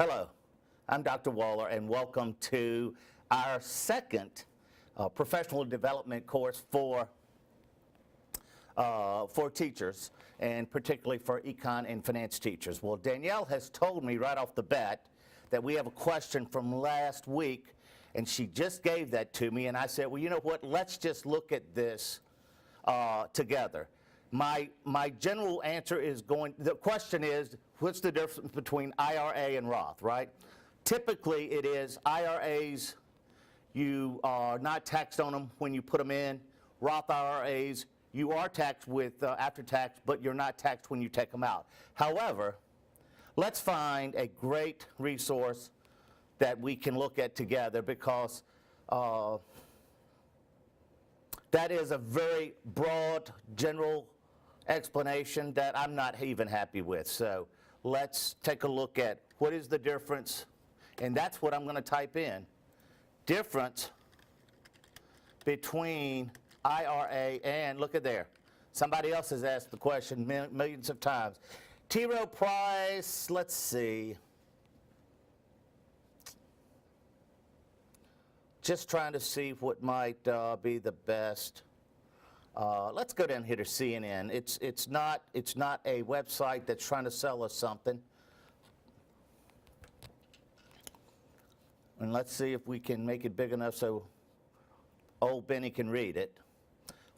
Hello, I'm Dr. Waller, and welcome to our second professional development course for teachers, and particularly for econ and finance teachers. Well, Danielle has told me right off the bat that we have a question from last week, and she just gave that to me, and I said, well, you know what, let's just look at this together. My general answer is the question is, what's the difference between IRA and Roth, right? Typically it is IRAs, you are not taxed on them when you put them in. Roth IRAs, you are taxed with after tax, but you're not taxed when you take them out. However, let's find a great resource that we can look at together, because that is a very broad, general explanation that I'm not even happy with. So let's take a look at what is the difference, and that's what I'm going to type in. Difference between IRA and, look at there, somebody else has asked the question millions of times. T. Rowe Price, let's see. Just trying to see what might be the best. Let's go down here to CNN. It's not a website that's trying to sell us something. And let's see if we can make it big enough so old Benny can read it.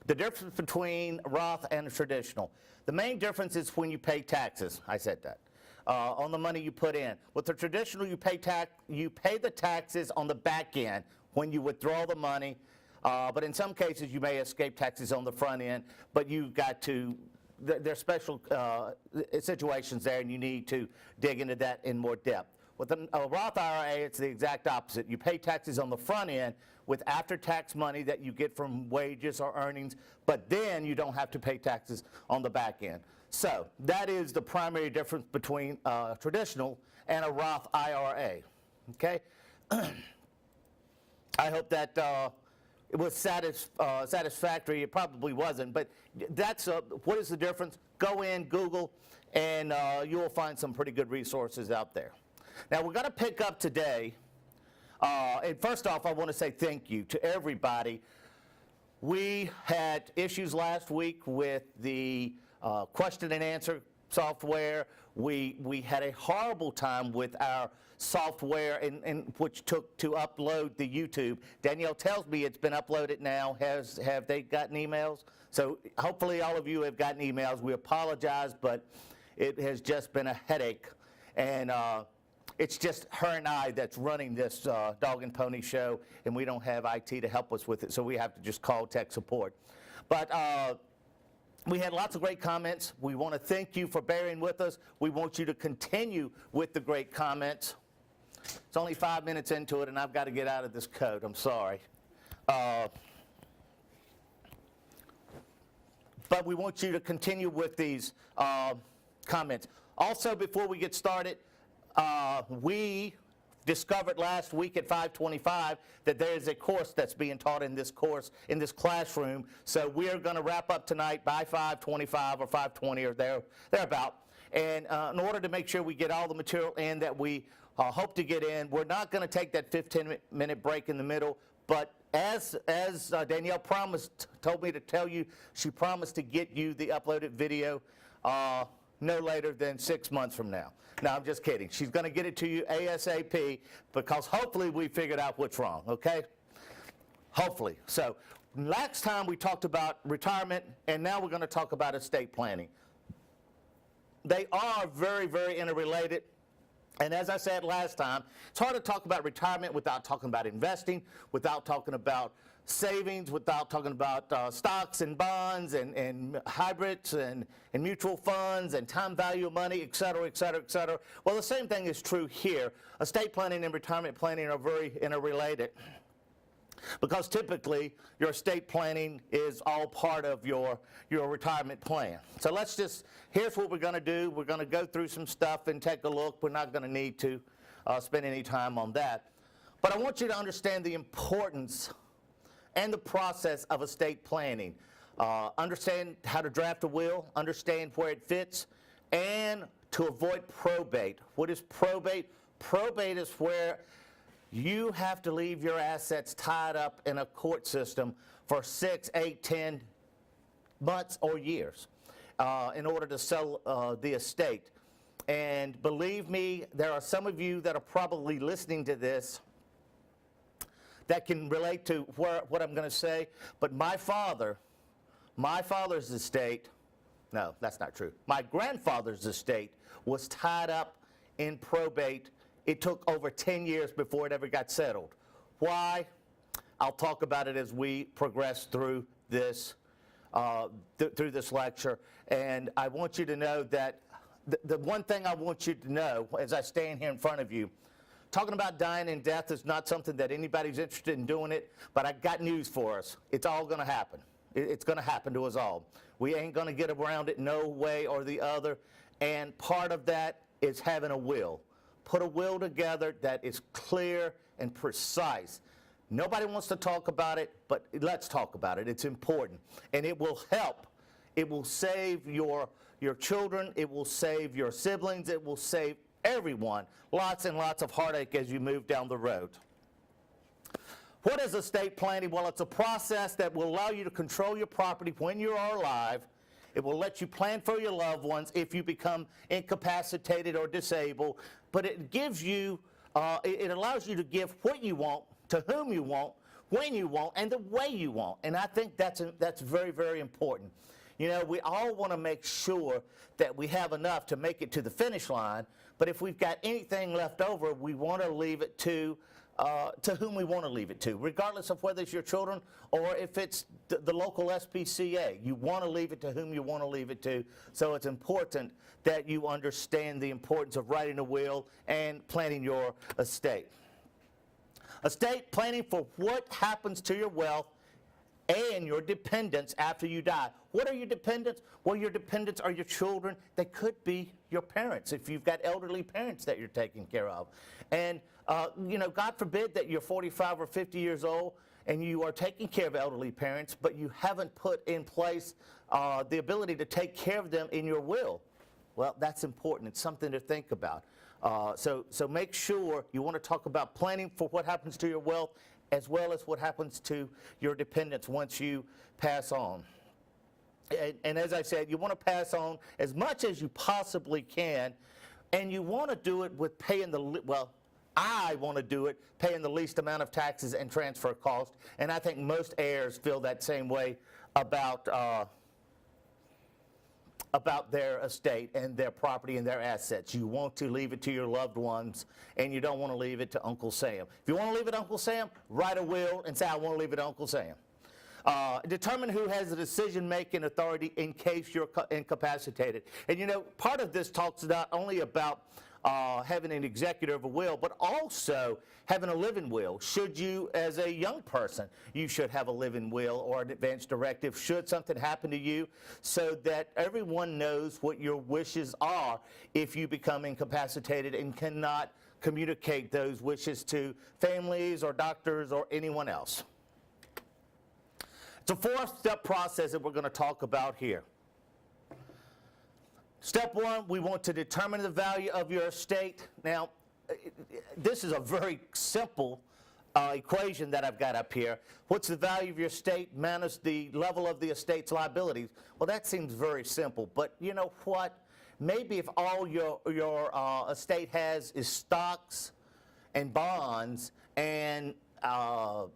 The difference between Roth and a traditional. The main difference is when you pay taxes. I said that. On the money you put in. With the traditional, you pay the taxes on the back end when you withdraw the money. But in some cases, you may escape taxes on the front end, but you've got to, there's special situations there, and you need to dig into that in more depth. With a Roth IRA, it's the exact opposite. You pay taxes on the front end with after-tax money that you get from wages or earnings, but then you don't have to pay taxes on the back end. So that is the primary difference between traditional and a Roth IRA, okay? I hope that it was satisfactory. It probably wasn't, but that's what is the difference? Go in, Google, and you will find some pretty good resources out there. Now we're going to pick up today, and first off, I want to say thank you to everybody. We had issues last week with the question and answer software. We had a horrible time with our software, which took to upload the YouTube. Danielle tells me it's been uploaded now. Have they gotten emails? So hopefully all of you have gotten emails. We apologize, but it has just been a headache. And it's just her and I that's running this dog and pony show, and we don't have IT to help us with it, so we have to just call tech support. But we had lots of great comments. We want to thank you for bearing with us. We want you to continue with the great comments. It's only 5 minutes into it, and I've got to get out of this code. I'm sorry. But we want you to continue with these comments. Also, before we get started, we discovered last week at 525 that there is a course that's being taught in this classroom. So we're going to wrap up tonight by 525 or 520 or thereabout. And in order to make sure we get all the material in that we hope to get in, we're not going to take that 15-minute break in the middle. But as Danielle told me to tell you, she promised to get you the uploaded video no later than 6 months from now. No, I'm just kidding. She's going to get it to you ASAP, because hopefully we figured out what's wrong, okay? Hopefully. So last time we talked about retirement, and now we're going to talk about estate planning. They are very, very interrelated. And as I said last time, it's hard to talk about retirement without talking about investing, without talking about savings, without talking about stocks and bonds and hybrids and mutual funds and time value of money, et cetera, et cetera, et cetera. Well, the same thing is true here. Estate planning and retirement planning are very interrelated, because typically your estate planning is all part of your retirement plan. So here's what we're going to do. We're going to go through some stuff and take a look. We're not going to need to spend any time on that. But I want you to understand the importance and the process of estate planning. Understand how to draft a will, understand where it fits, and to avoid probate. What is probate? Probate is where you have to leave your assets tied up in a court system for 6, 8, 10 months or years in order to sell the estate. And believe me, there are some of you that are probably listening to this that can relate to what I'm going to say. But my father's estate, no, that's not true. My grandfather's estate was tied up in probate. It took over 10 years before it ever got settled. Why? I'll talk about it as we progress through this lecture. And I want you to know that the one thing I want you to know as I stand here in front of you, talking about dying and death is not something that anybody's interested in doing it, but I got news for us. It's all going to happen. It's going to happen to us all. We ain't going to get around it no way or the other. And part of that is having a will. Put a will together that is clear and precise. Nobody wants to talk about it, but let's talk about it. It's important. And it will help. It will save your children. It will save your siblings. It will save everyone lots and lots of heartache as you move down the road. What is estate planning? Well, it's a process that will allow you to control your property when you are alive. It will let you plan for your loved ones if you become incapacitated or disabled. But it gives you, it allows you to give what you want, to whom you want, when you want, and the way you want. And I think that's very, very important. You know, we all want to make sure that we have enough to make it to the finish line. But if we've got anything left over, we want to leave it to whom we want to leave it to, regardless of whether it's your children or if it's the local SPCA. You want to leave it to whom you want to leave it to. So it's important that you understand the importance of writing a will and planning your estate. Estate planning for what happens to your wealth and your dependents after you die. What are your dependents? Well, your dependents are your children. They could be your parents if you've got elderly parents that you're taking care of. And, you know, God forbid that you're 45 or 50 years old and you are taking care of elderly parents, but you haven't put in place the ability to take care of them in your will. Well, that's important. It's something to think about. So make sure you want to talk about planning for what happens to your wealth as well as what happens to your dependents once you pass on. And as I said, you want to pass on as much as you possibly can, and you want to do it with paying I want to do it paying the least amount of taxes and transfer costs, and I think most heirs feel that same way about their estate and their property and their assets. You want to leave it to your loved ones, and you don't want to leave it to Uncle Sam. If you want to leave it to Uncle Sam, write a will and say, I want to leave it to Uncle Sam. Determine who has the decision-making authority in case you're incapacitated. And you know, part of this talks not only about having an executor of a will, but also having a living will. Should you, as a young person, you should have a living will or an advance directive should something happen to you, so that everyone knows what your wishes are if you become incapacitated and cannot communicate those wishes to families or doctors or anyone else. It's a 4-step process that we're going to talk about here. Step 1, we want to determine the value of your estate. Now, this is a very simple equation that I've got up here. What's the value of your estate minus the level of the estate's liabilities? Well, that seems very simple, but you know what? Maybe if all your estate has is stocks and bonds and a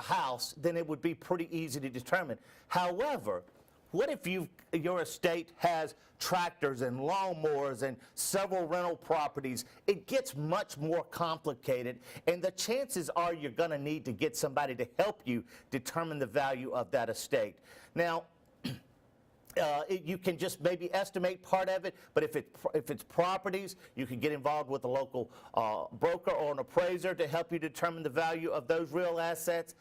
house, then it would be pretty easy to determine. However, what if your estate has tractors and lawnmowers and several rental properties? It gets much more complicated, and the chances are you're going to need to get somebody to help you determine the value of that estate. Now, you can just maybe estimate part of it, but if it's properties, you can get involved with a local broker or an appraiser to help you determine the value of those real assets.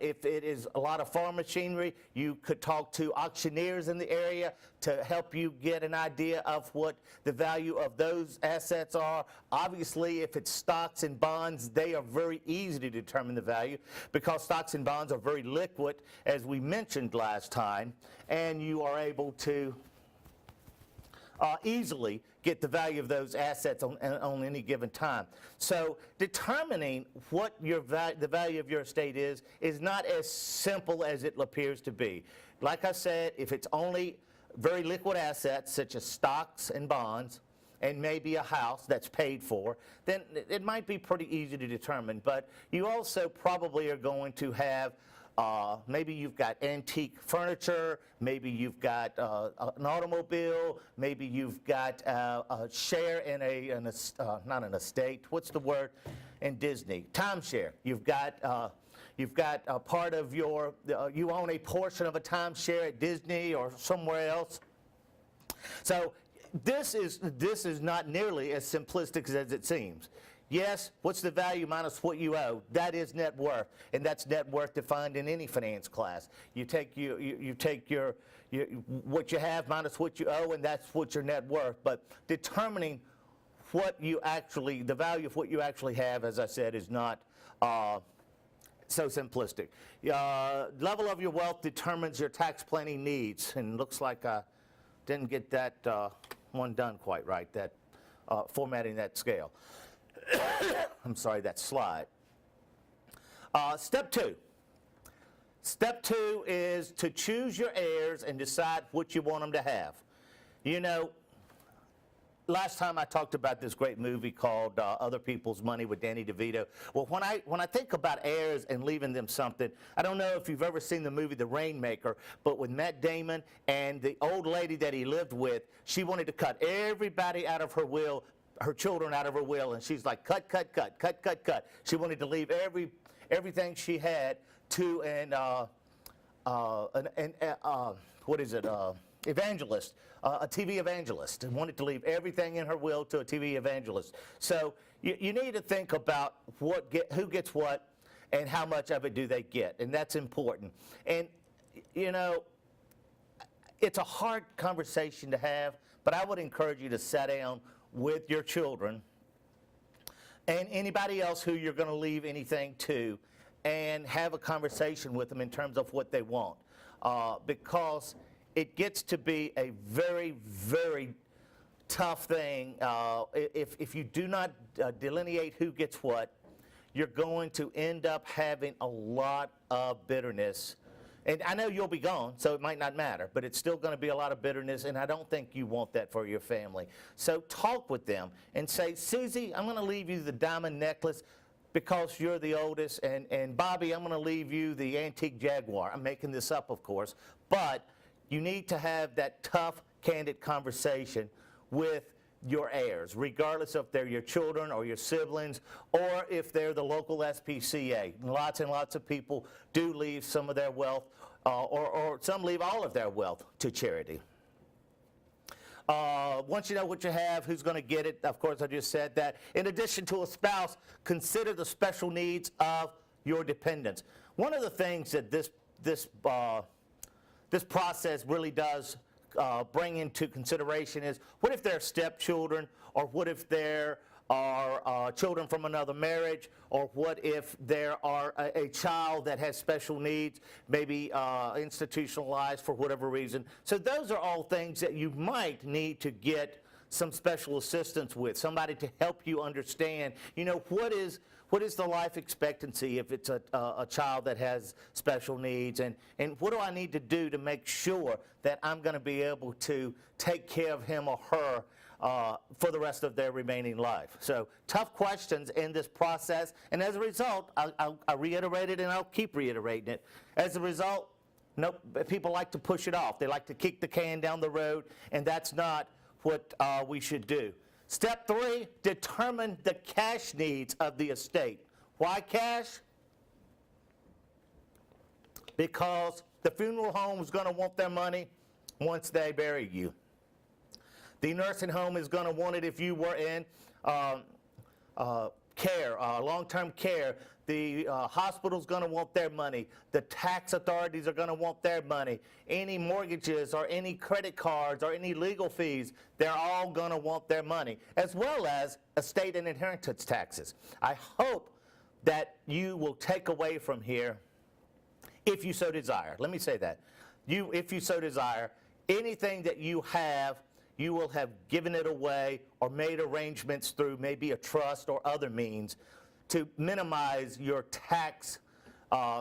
If it is a lot of farm machinery, you could talk to auctioneers in the area to help you get an idea of what the value of those assets are. Obviously, if it's stocks and bonds, they are very easy to determine the value because stocks and bonds are very liquid, as we mentioned last time, and you are able to easily get the value of those assets on any given time. So determining what the value of your estate is not as simple as it appears to be. Like I said, if it's only very liquid assets such as stocks and bonds, and maybe a house that's paid for, then it might be pretty easy to determine. But you also probably are going to have, maybe you've got antique furniture, maybe you've got an automobile, maybe you've got a share in not an estate, what's the word in Disney? Timeshare. You've got a part of you own a portion of a timeshare at Disney or somewhere else. So this is not nearly as simplistic as it seems. Yes, what's the value minus what you owe? That is net worth, and that's net worth defined in any finance class. You take what you have minus what you owe, and that's what your net worth. But determining the value of what you actually have, as I said, is not so simplistic. Level of your wealth determines your tax planning needs, and looks like I didn't get that one done quite right, that formatting that scale. I'm sorry, that slide. Step two. Step two is to choose your heirs and decide what you want them to have. You know, last time I talked about this great movie called Other People's Money with Danny DeVito. Well, when I think about heirs and leaving them something, I don't know if you've ever seen the movie The Rainmaker, but with Matt Damon and the old lady that he lived with, she wanted to cut everybody out of her will, her children out of her will, and she's like, cut, cut, cut, cut, cut, cut. She wanted to leave everything she had to evangelist, a TV evangelist, and wanted to leave everything in her will to a TV evangelist. So you need to think about who gets what and how much of it do they get, and that's important. And you know, it's a hard conversation to have, but I would encourage you to sit down with your children and anybody else who you're going to leave anything to and have a conversation with them in terms of what they want, because it gets to be a very, very tough thing. If you do not delineate who gets what, you're going to end up having a lot of bitterness. And I know you'll be gone, so it might not matter, but it's still going to be a lot of bitterness, and I don't think you want that for your family. So talk with them and say, Susie, I'm going to leave you the diamond necklace because you're the oldest, and Bobby, I'm going to leave you the antique Jaguar. I'm making this up, of course, but you need to have that tough, candid conversation with your heirs, regardless if they're your children or your siblings or if they're the local SPCA. Lots and lots of people do leave some of their wealth or some leave all of their wealth to charity. Once you know what you have, who's going to get it, of course I just said that. In addition to a spouse, consider the special needs of your dependents. One of the things that this process really does bring into consideration is, what if they're stepchildren, or what if there are children from another marriage, or what if there are a child that has special needs, maybe institutionalized for whatever reason. So those are all things that you might need to get some special assistance with, somebody to help you understand, you know, what is the life expectancy if it's a child that has special needs, and what do I need to do to make sure that I'm going to be able to take care of him or her for the rest of their remaining life. So tough questions in this process, and as a result, I reiterate it and I'll keep reiterating it. As a result, people like to push it off. They like to kick the can down the road, and that's not what we should do. Step 3, determine the cash needs of the estate. Why cash? Because the funeral home is going to want their money once they bury you. The nursing home is going to want it if you were in care, long-term care. The hospital's going to want their money. The tax authorities are going to want their money. Any mortgages or any credit cards or any legal fees, they're all going to want their money, as well as estate and inheritance taxes. I hope that you will take away from here, if you so desire. Let me say that. If you so desire, anything that you have you will have given it away or made arrangements through maybe a trust or other means to minimize your tax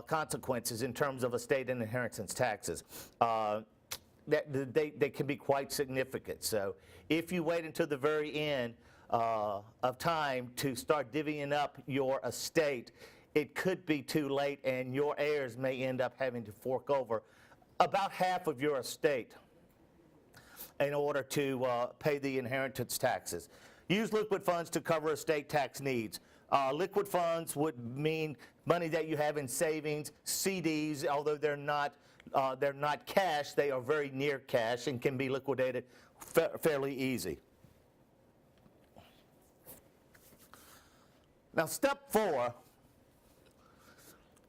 consequences in terms of estate and inheritance taxes. They can be quite significant. So if you wait until the very end of time to start divvying up your estate, it could be too late, and your heirs may end up having to fork over about half of your estate in order to pay the inheritance taxes. Use liquid funds to cover estate tax needs. Liquid funds would mean money that you have in savings, CDs, although they're not cash, they are very near cash and can be liquidated fairly easy. Now, step 4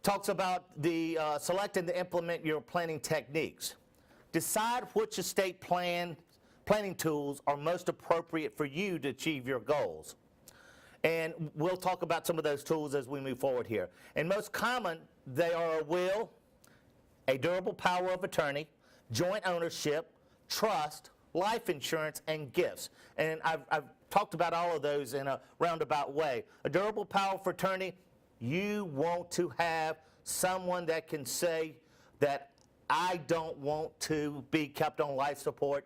talks about the select and implement your planning techniques. Decide which estate planning tools are most appropriate for you to achieve your goals. And we'll talk about some of those tools as we move forward here. And most common, they are a will, a durable power of attorney, joint ownership, trust, life insurance, and gifts. And I've talked about all of those in a roundabout way. A durable power of attorney, you want to have someone that can say that I don't want to be kept on life support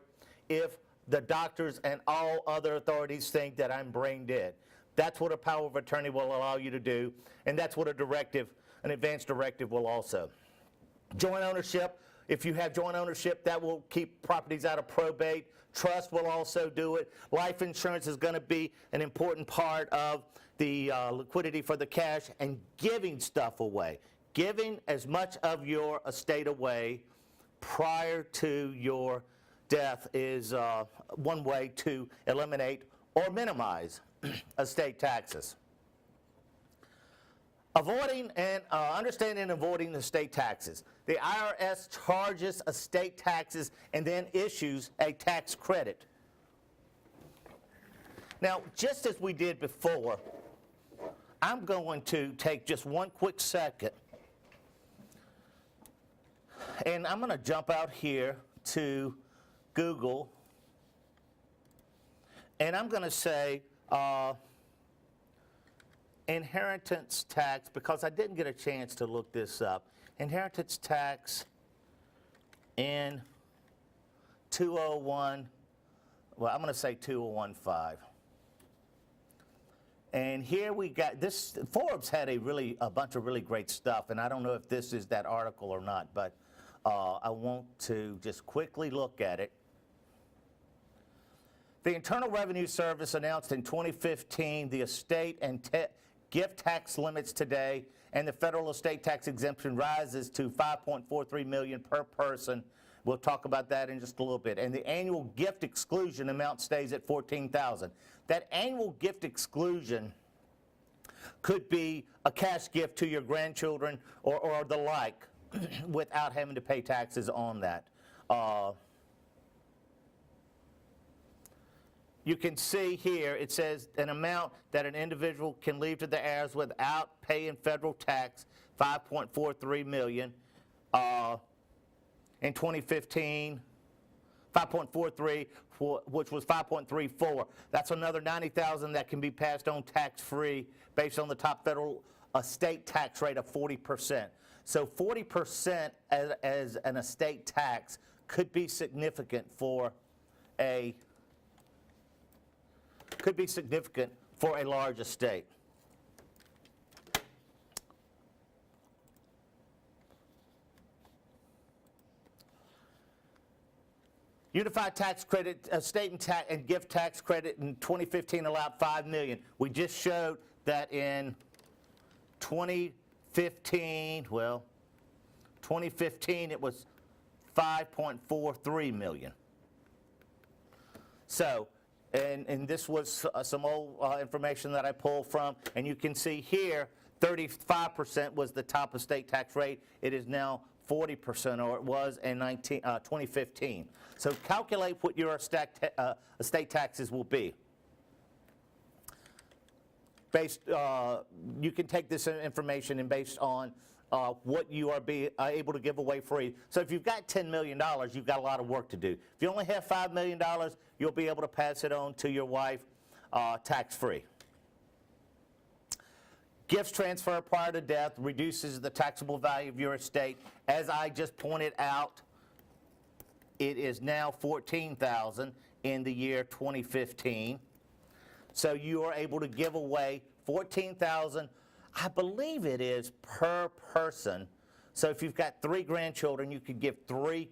if the doctors and all other authorities think that I'm brain dead. That's what a power of attorney will allow you to do, and that's what an advance directive will also. Joint ownership, if you have joint ownership, that will keep properties out of probate. Trust will also do it. Life insurance is going to be an important part of the liquidity for the cash, and giving stuff away. Giving as much of your estate away prior to your death is one way to eliminate or minimize estate taxes. Avoiding and understanding and avoiding estate taxes. The IRS charges estate taxes and then issues a tax credit. Now, just as we did before, I'm going to take just one quick second, and I'm going to jump out here to Google, and I'm going to say inheritance tax, because I didn't get a chance to look this up. Inheritance tax in 201, well, I'm going to say 2015. And here we got this. Forbes had a bunch of really great stuff, and I don't know if this is that article or not, but I want to just quickly look at it. The Internal Revenue Service announced in 2015 the estate and gift tax limits today, and the federal estate tax exemption rises to $5.43 million per person. We'll talk about that in just a little bit. And the annual gift exclusion amount stays at $14,000. That annual gift exclusion could be a cash gift to your grandchildren or the like without having to pay taxes on that. You can see here it says an amount that an individual can leave to the heirs without paying federal tax, $5.43 million. In 2015, 5.43, which was 5.34. That's another $90,000 that can be passed on tax-free based on the top federal estate tax rate of 40%. So 40% as an estate tax could be significant for a large estate. Unified tax credit, estate and gift tax credit in 2015 allowed $5 million. We just showed that in 2015, well, 2015 it was $5.43 million. So, and this was some old information that I pulled from, and you can see here 35% was the top estate tax rate. It is now 40%, or it was in 2015. So calculate what your estate taxes will be. You can take this information and based on what you are able to give away free. So if you've got $10 million, you've got a lot of work to do. If you only have $5 million, you'll be able to pass it on to your wife tax-free. Gifts transferred prior to death reduces the taxable value of your estate. As I just pointed out, it is now $14,000 in the year 2015. So you are able to give away $14,000, I believe it is, per person. So if you've got 3 grandchildren, you could give three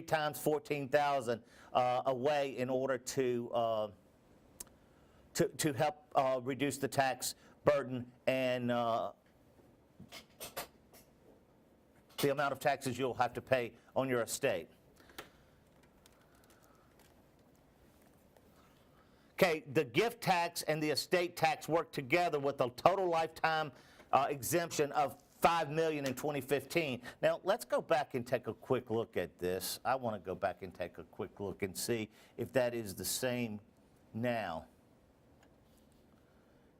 times $14,000 away in order to help reduce the tax burden and the amount of taxes you'll have to pay on your estate. Okay, the gift tax and the estate tax work together with a total lifetime exemption of $5 million in 2015. Now, let's go back and take a quick look at this. I want to go back and take a quick look and see if that is the same now.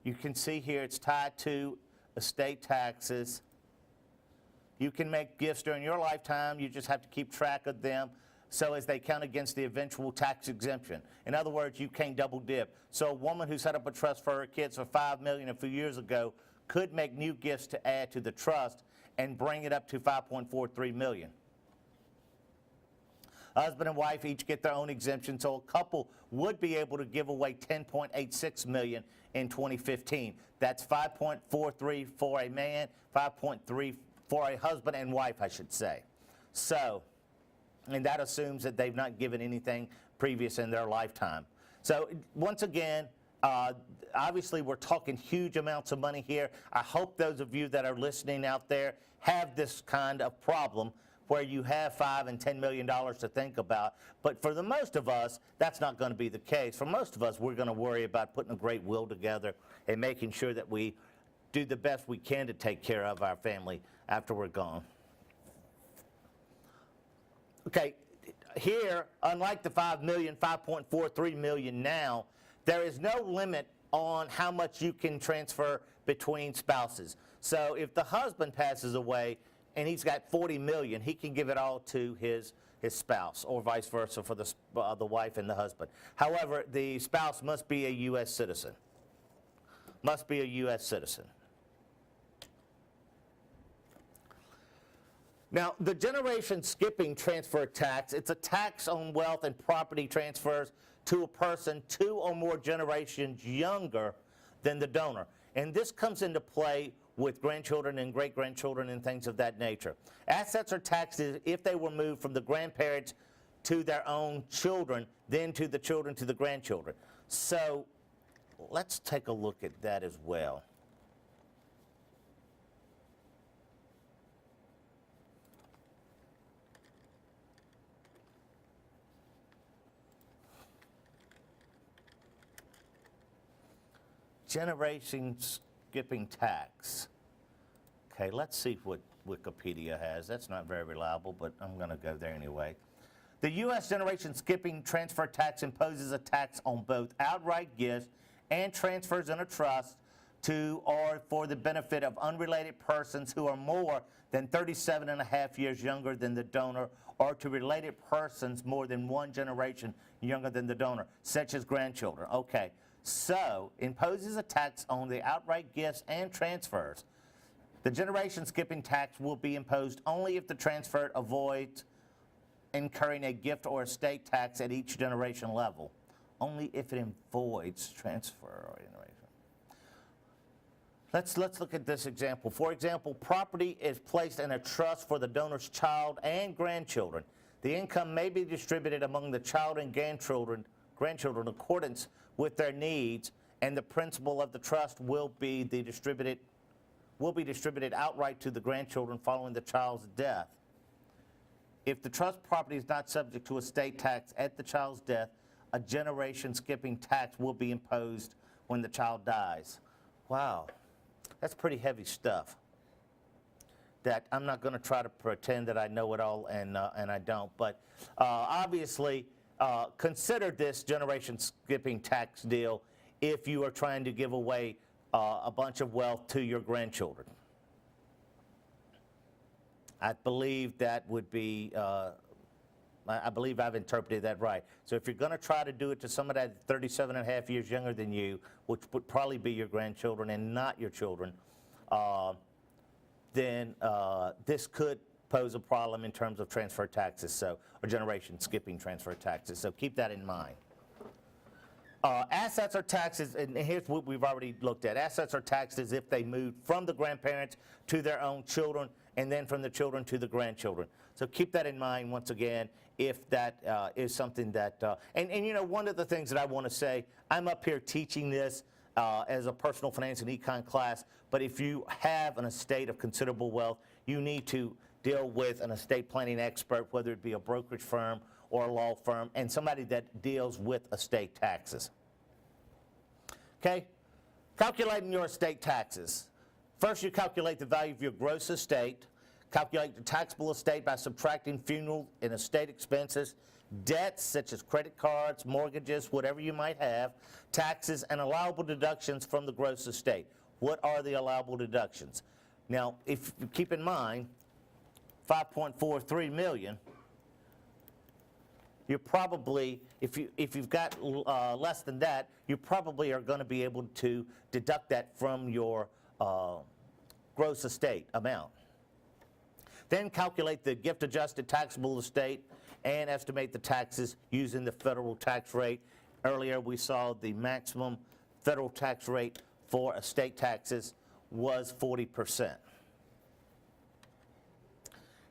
You can see here it's tied to estate taxes. You can make gifts during your lifetime. You just have to keep track of them so as they count against the eventual tax exemption. In other words, you can't double dip. So a woman who set up a trust for her kids for $5 million a few years ago could make new gifts to add to the trust and bring it up to $5.43 million. Husband and wife each get their own exemption, so a couple would be able to give away $10.86 million in 2015. That's $5.43 for a man, $5.3 for a husband and wife, I should say. So, and that assumes that they've not given anything previous in their lifetime. So once again, obviously we're talking huge amounts of money here. I hope those of you that are listening out there have this kind of problem where you have $5 and $10 million to think about. But for the most of us, that's not going to be the case. For most of us, we're going to worry about putting a great will together and making sure that we do the best we can to take care of our family after we're gone. Okay, here, unlike the $5 million, $5.43 million now, there is no limit on how much you can transfer between spouses. So if the husband passes away and he's got $40 million, he can give it all to his spouse, or vice versa for the wife and the husband. However, the spouse must be a U.S. citizen. Must be a U.S. citizen. Now, the generation skipping transfer tax, it's a tax on wealth and property transfers to a person 2 or more generations younger than the donor. And this comes into play with grandchildren and great-grandchildren and things of that nature. Assets are taxed if they were moved from the grandparents to their own children, then to the children to the grandchildren. So let's take a look at that as well. Generation skipping tax. Okay, let's see what Wikipedia has. That's not very reliable, but I'm going to go there anyway. The U.S. generation skipping transfer tax imposes a tax on both outright gifts and transfers in a trust to or for the benefit of unrelated persons who are more than 37 and a half years younger than the donor, or to related persons more than 1 generation younger than the donor, such as grandchildren. Okay. So, imposes a tax on the outright gifts and transfers. The generation skipping tax will be imposed only if the transfer avoids incurring a gift or estate tax at each generation level. Only if it avoids transfer or generation. Let's look at this example. For example, property is placed in a trust for the donor's child and grandchildren. The income may be distributed among the child and grandchildren in accordance with their needs, and the principal of the trust will be distributed outright to the grandchildren following the child's death. If the trust property is not subject to estate tax at the child's death, a generation skipping tax will be imposed when the child dies. Wow, that's pretty heavy stuff. That I'm not going to try to pretend that I know it all, and I don't. But obviously, consider this generation skipping tax deal if you are trying to give away a bunch of wealth to your grandchildren. I believe that would be, I believe I've interpreted that right. So if you're going to try to do it to somebody that's 37 and a half years younger than you, which would probably be your grandchildren and not your children, then this could pose a problem in terms of transfer taxes, or generation skipping transfer taxes. So keep that in mind. Assets are taxes, and here's what we've already looked at. Assets are taxed as if they moved from the grandparents to their own children, and then from the children to the grandchildren. So keep that in mind once again, if that is something that, and you know, one of the things that I want to say, I'm up here teaching this as a personal finance and econ class, but if you have an estate of considerable wealth, you need to deal with an estate planning expert, whether it be a brokerage firm or a law firm, and somebody that deals with estate taxes. Okay? Calculating your estate taxes. First, you calculate the value of your gross estate. Calculate the taxable estate by subtracting funeral and estate expenses, debts such as credit cards, mortgages, whatever you might have, taxes, and allowable deductions from the gross estate. What are the allowable deductions? Now, if you keep in mind, $5.43 million, you're probably, if you've got less than that, you probably are going to be able to deduct that from your gross estate amount. Then calculate the gift-adjusted taxable estate and estimate the taxes using the federal tax rate. Earlier we saw the maximum federal tax rate for estate taxes was 40%.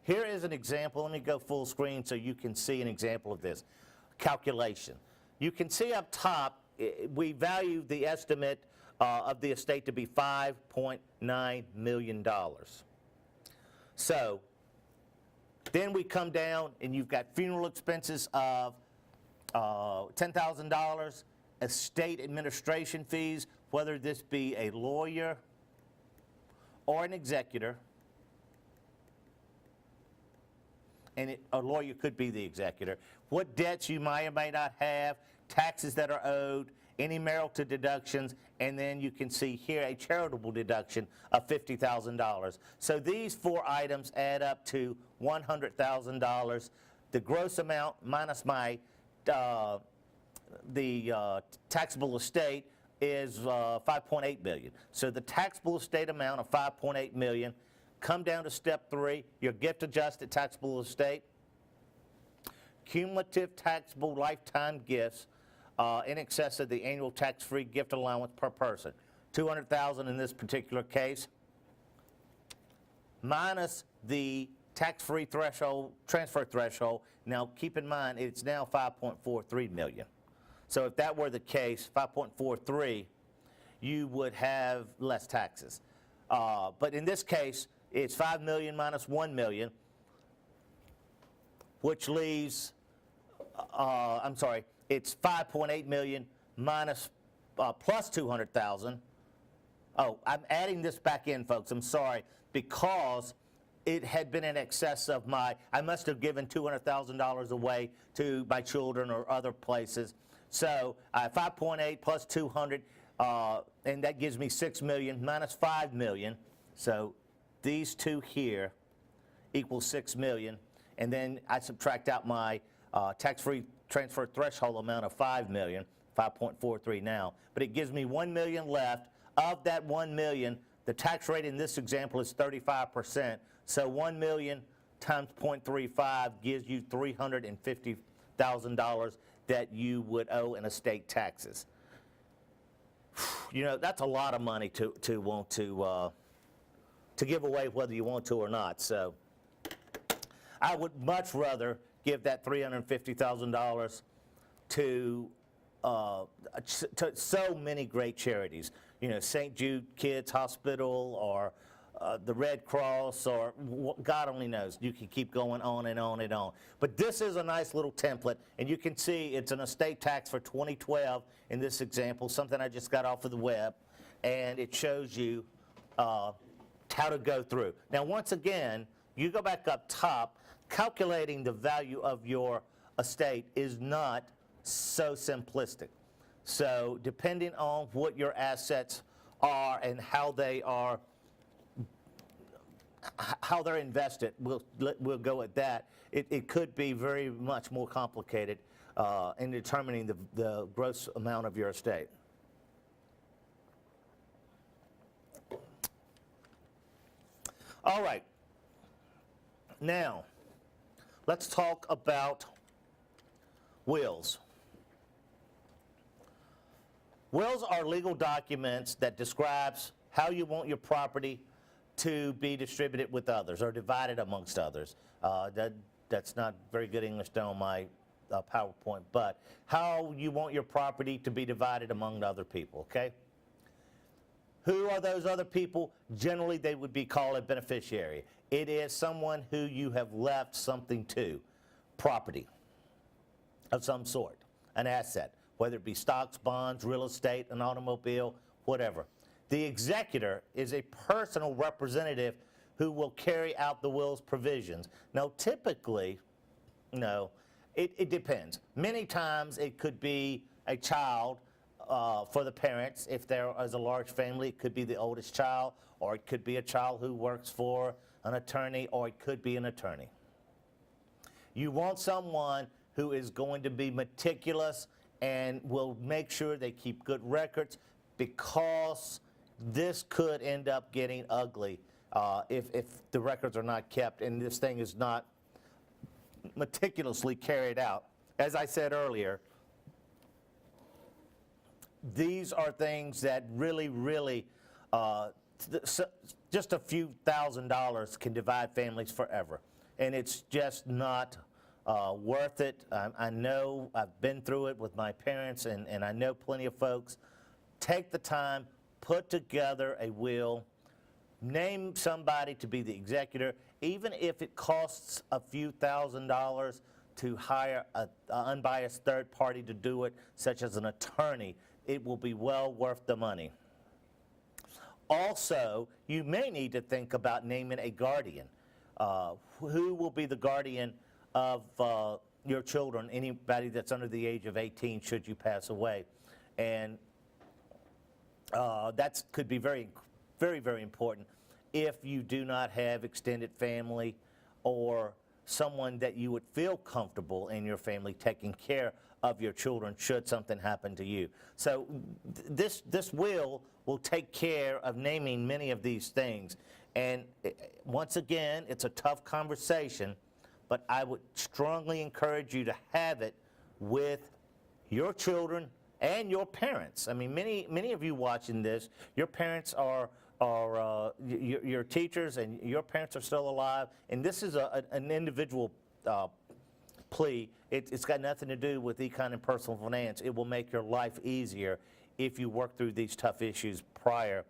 Here is an example. Let me go full screen so you can see an example of this calculation. You can see up top, we value the estimate of the estate to be $5.9 million. So then we come down and you've got funeral expenses of $10,000, estate administration fees, whether this be a lawyer or an executor, and a lawyer could be the executor, what debts you may or may not have, taxes that are owed, any marital deductions, and then you can see here a charitable deduction of $50,000. So these four items add up to $100,000. The gross amount minus my taxable estate is $5.8 million. So the taxable estate amount of $5.8 million. Come down to step 3, your gift-adjusted taxable estate, cumulative taxable lifetime gifts in excess of the annual tax-free gift allowance per person, $200,000 in this particular case, minus the tax-free threshold, transfer threshold. Now keep in mind it's now $5.43 million. So if that were the case, 5.43, you would have less taxes. But in this case, it's $5 million minus $1 million, which leaves, I'm sorry, it's $5.8 million minus plus $200,000. Oh, I'm adding this back in, folks. I'm sorry, because it had been in excess of I must have given $200,000 away to my children or other places. So 5.8 plus 200, and that gives me $6 million minus $5 million. So these two here equal $6 million, and then I subtract out my tax-free transfer threshold amount of $5 million, 5.43 now, but it gives me $1 million left. Of that $1 million, the tax rate in this example is 35%, so $1 million times 0.35 gives you $350,000 that you would owe in estate taxes. You know, that's a lot of money to want to give away whether you want to or not. So I would much rather give that $350,000 to so many great charities. You know, St. Jude Kids Hospital or the Red Cross, or God only knows. You can keep going on and on and on. But this is a nice little template, and you can see it's an estate tax for 2012 in this example, something I just got off of the web, and it shows you how to go through. Now, once again, you go back up top, calculating the value of your estate is not so simplistic. So depending on what your assets are and how they are how they're invested. We'll go at that. It could be very much more complicated in determining the gross amount of your estate. All right. Now, let's talk about wills. Wills are legal documents that describes how you want your property to be distributed with others or divided amongst others. That's not very good English done on my PowerPoint, but how you want your property to be divided among other people, okay? Who are those other people? Generally, they would be called a beneficiary. It is someone who you have left something to, property of some sort, an asset, whether it be stocks, bonds, real estate, an automobile, whatever. The executor is a personal representative who will carry out the will's provisions. Now, typically, it depends. Many times it could be a child for the parents. If there is a large family, it could be the oldest child, or it could be a child who works for an attorney, or it could be an attorney. You want someone who is going to be meticulous and will make sure they keep good records, because this could end up getting ugly if the records are not kept and this thing is not meticulously carried out. As I said earlier, these are things that really, just a few $1,000s can divide families forever. And it's just not worth it. I know I've been through it with my parents, and I know plenty of folks. Take the time, put together a will, name somebody to be the executor, even if it costs a few $1,000s to hire an unbiased third party to do it, such as an attorney. It will be well worth the money. Also, you may need to think about naming a guardian. Who will be the guardian of your children, anybody that's under the age of 18 should you pass away? And that could be very, very important if you do not have extended family or someone that you would feel comfortable in your family taking care of your children should something happen to you. So this will take care of naming many of these things. And once again, it's a tough conversation, but I would strongly encourage you to have it with your children and your parents. I mean, many of you watching this, your parents are your teachers, and your parents are still alive. And this is an individual plea. It's got nothing to do with econ and personal finance. It will make your life easier if you work through these tough issues prior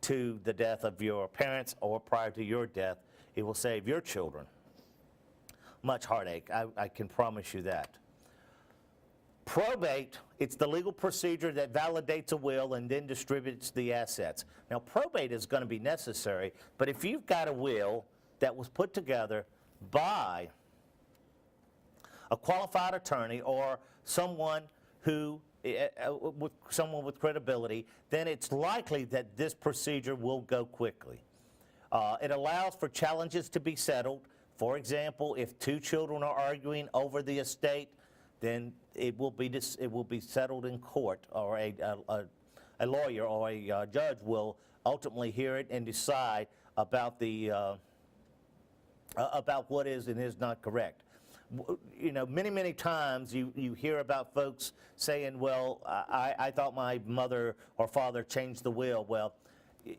to the death of your parents or prior to your death. It will save your children much heartache. I can promise you that. Probate, it's the legal procedure that validates a will and then distributes the assets. Now, probate is going to be necessary, but if you've got a will that was put together by a qualified attorney or someone who someone with credibility, then it's likely that this procedure will go quickly. It allows for challenges to be settled. For example, if two children are arguing over the estate, then it will be settled in court, or a lawyer or a judge will ultimately hear it and decide about about what is and is not correct. You know, many times you hear about folks saying, well, I thought my mother or father changed the will. Well,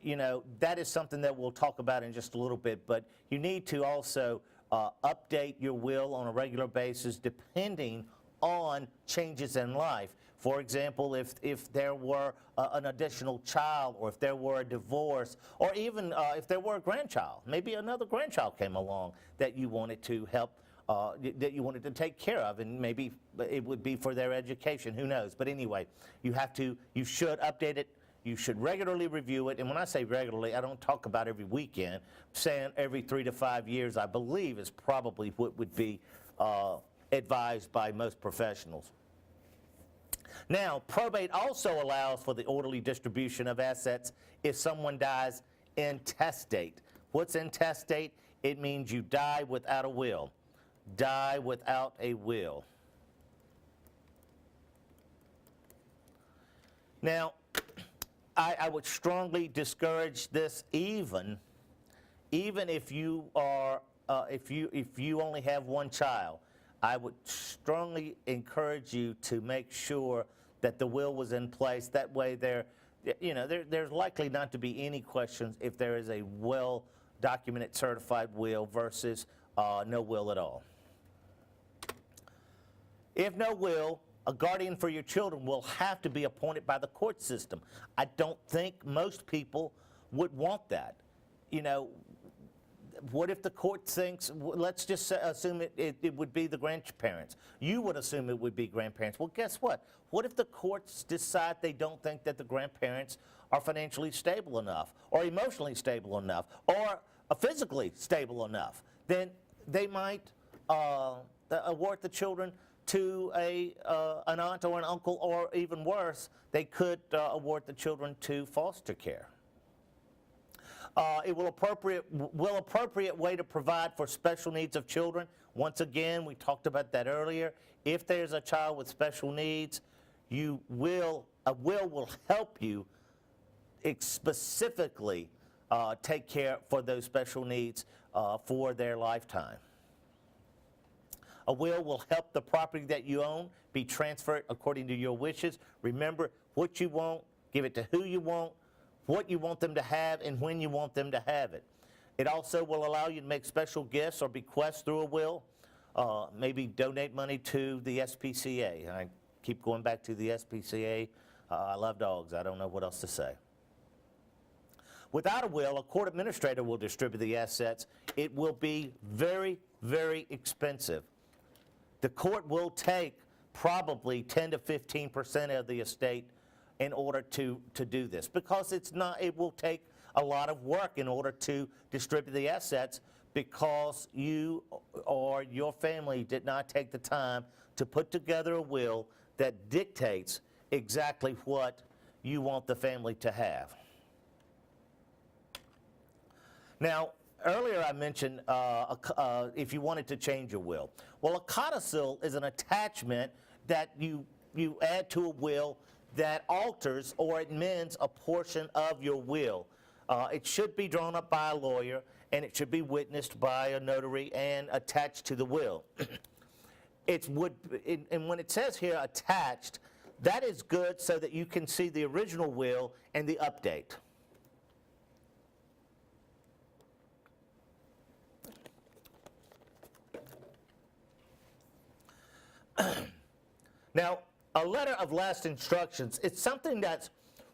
you know, that is something that we'll talk about in just a little bit, but you need to also update your will on a regular basis depending on changes in life. For example, if there were an additional child, or if there were a divorce, or even if there were a grandchild, maybe another grandchild came along that you wanted to help, that you wanted to take care of, and maybe it would be for their education, who knows. But anyway, you should update it. You should regularly review it. And when I say regularly, I don't talk about every weekend. I'm saying every 3 to 5 years, I believe, is probably what would be advised by most professionals. Now, probate also allows for the orderly distribution of assets if someone dies intestate. What's intestate? It means you die without a will. Die without a will. Now, I would strongly discourage this even if you are if you only have one child. I would strongly encourage you to make sure that the will was in place. That way, there's likely not to be any questions if there is a well-documented, certified will versus no will at all. If no will, a guardian for your children will have to be appointed by the court system. I don't think most people would want that. You know, what if the court thinks, let's just assume it would be the grandparents. You would assume it would be grandparents. Well, guess what? What if the courts decide they don't think that the grandparents are financially stable enough, or emotionally stable enough, or physically stable enough? Then they might award the children to an aunt or an uncle, or even worse, they could award the children to foster care. It will appropriate way to provide for special needs of children. Once again, we talked about that earlier. If there's a child with special needs, a will will help you specifically take care for those special needs for their lifetime. A will help the property that you own be transferred according to your wishes. Remember what you want, give it to who you want, what you want them to have, and when you want them to have it. It also will allow you to make special gifts or bequests through a will. Maybe donate money to the SPCA. I keep going back to the SPCA. I love dogs. I don't know what else to say. Without a will, a court administrator will distribute the assets. It will be very, very expensive. The court will take probably 10 to 15% of the estate in order to do this, because it will take a lot of work in order to distribute the assets, because you or your family did not take the time to put together a will that dictates exactly what you want the family to have. Now, earlier I mentioned if you wanted to change your will. Well, a codicil is an attachment that you add to a will that alters or amends a portion of your will. It should be drawn up by a lawyer, and it should be witnessed by a notary and attached to the will. And when it says here attached, that is good so that you can see the original will and the update. Now, a letter of last instructions, it's something that's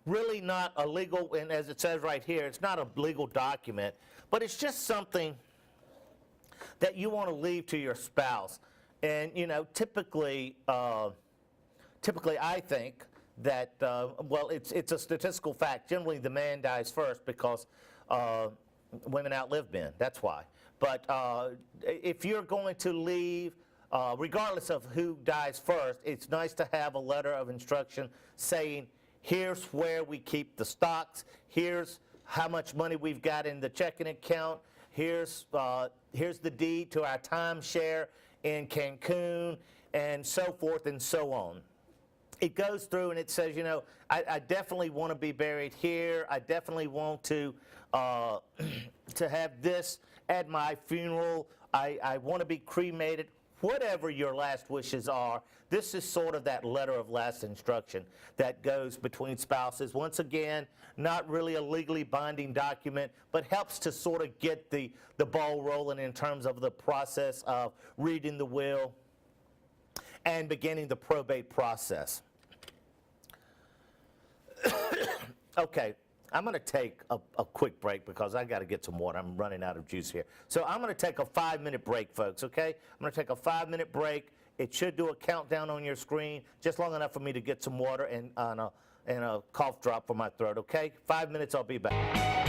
really not a legal, and as it says right here, it's not a legal document, but it's just something that you want to leave to your spouse. And, you know, typically I think that, well, it's a statistical fact. Generally, the man dies first because women outlive men. That's why. But if you're going to leave, regardless of who dies first, it's nice to have a letter of instruction saying, here's where we keep the stocks, here's how much money we've got in the checking account, here's the deed to our timeshare in Cancun, and so forth and so on. It goes through and it says, you know, I definitely want to be buried here. I definitely want to have this at my funeral. I want to be cremated. Whatever your last wishes are, this is sort of that letter of last instruction that goes between spouses. Once again, not really a legally binding document, but helps to sort of get the ball rolling in terms of the process of reading the will and beginning the probate process. Okay, I'm going to take a quick break because I got to get some water. I'm running out of juice here. So I'm going to take a 5-minute break, folks, okay? I'm going to take a 5-minute break. It should do a countdown on your screen, just long enough for me to get some water and a cough drop for my throat, okay? 5 minutes, I'll be back.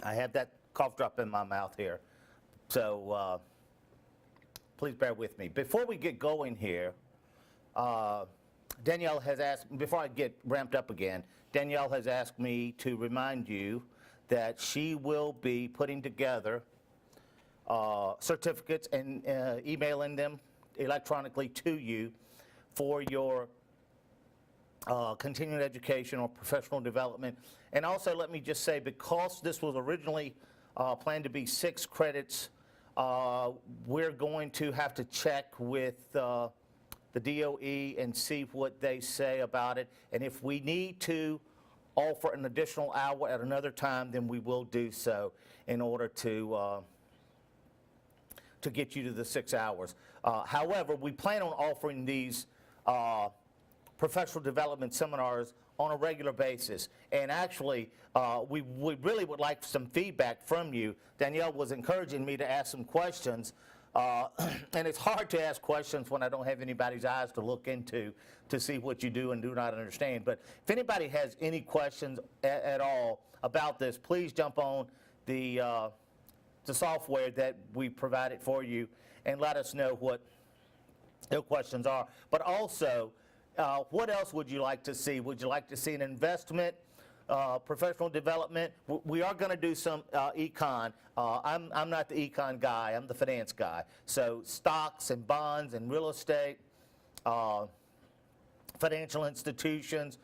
I have that cough drop in my mouth here. So please bear with me. Before we get going here, Danielle has asked, before I get ramped up again, Danielle has asked me to remind you that she will be putting together certificates and emailing them electronically to you for your continuing education or professional development. And also, let me just say, because this was originally planned to be 6 credits, we're going to have to check with the DOE and see what they say about it. And if we need to offer an additional hour at another time, then we will do so in order to get you to the 6 hours. However, we plan on offering these professional development seminars on a regular basis. And actually, we really would like some feedback from you. Danielle was encouraging me to ask some questions. And it's hard to ask questions when I don't have anybody's eyes to look into to see what you do and do not understand. But if anybody has any questions at all about this, please jump on the software that we provided for you and let us know what your questions are. But also, what else would you like to see? Would you like to see an investment, professional development? We are going to do some econ. I'm not the econ guy. I'm the finance guy. So stocks and bonds and real estate, financial institutions,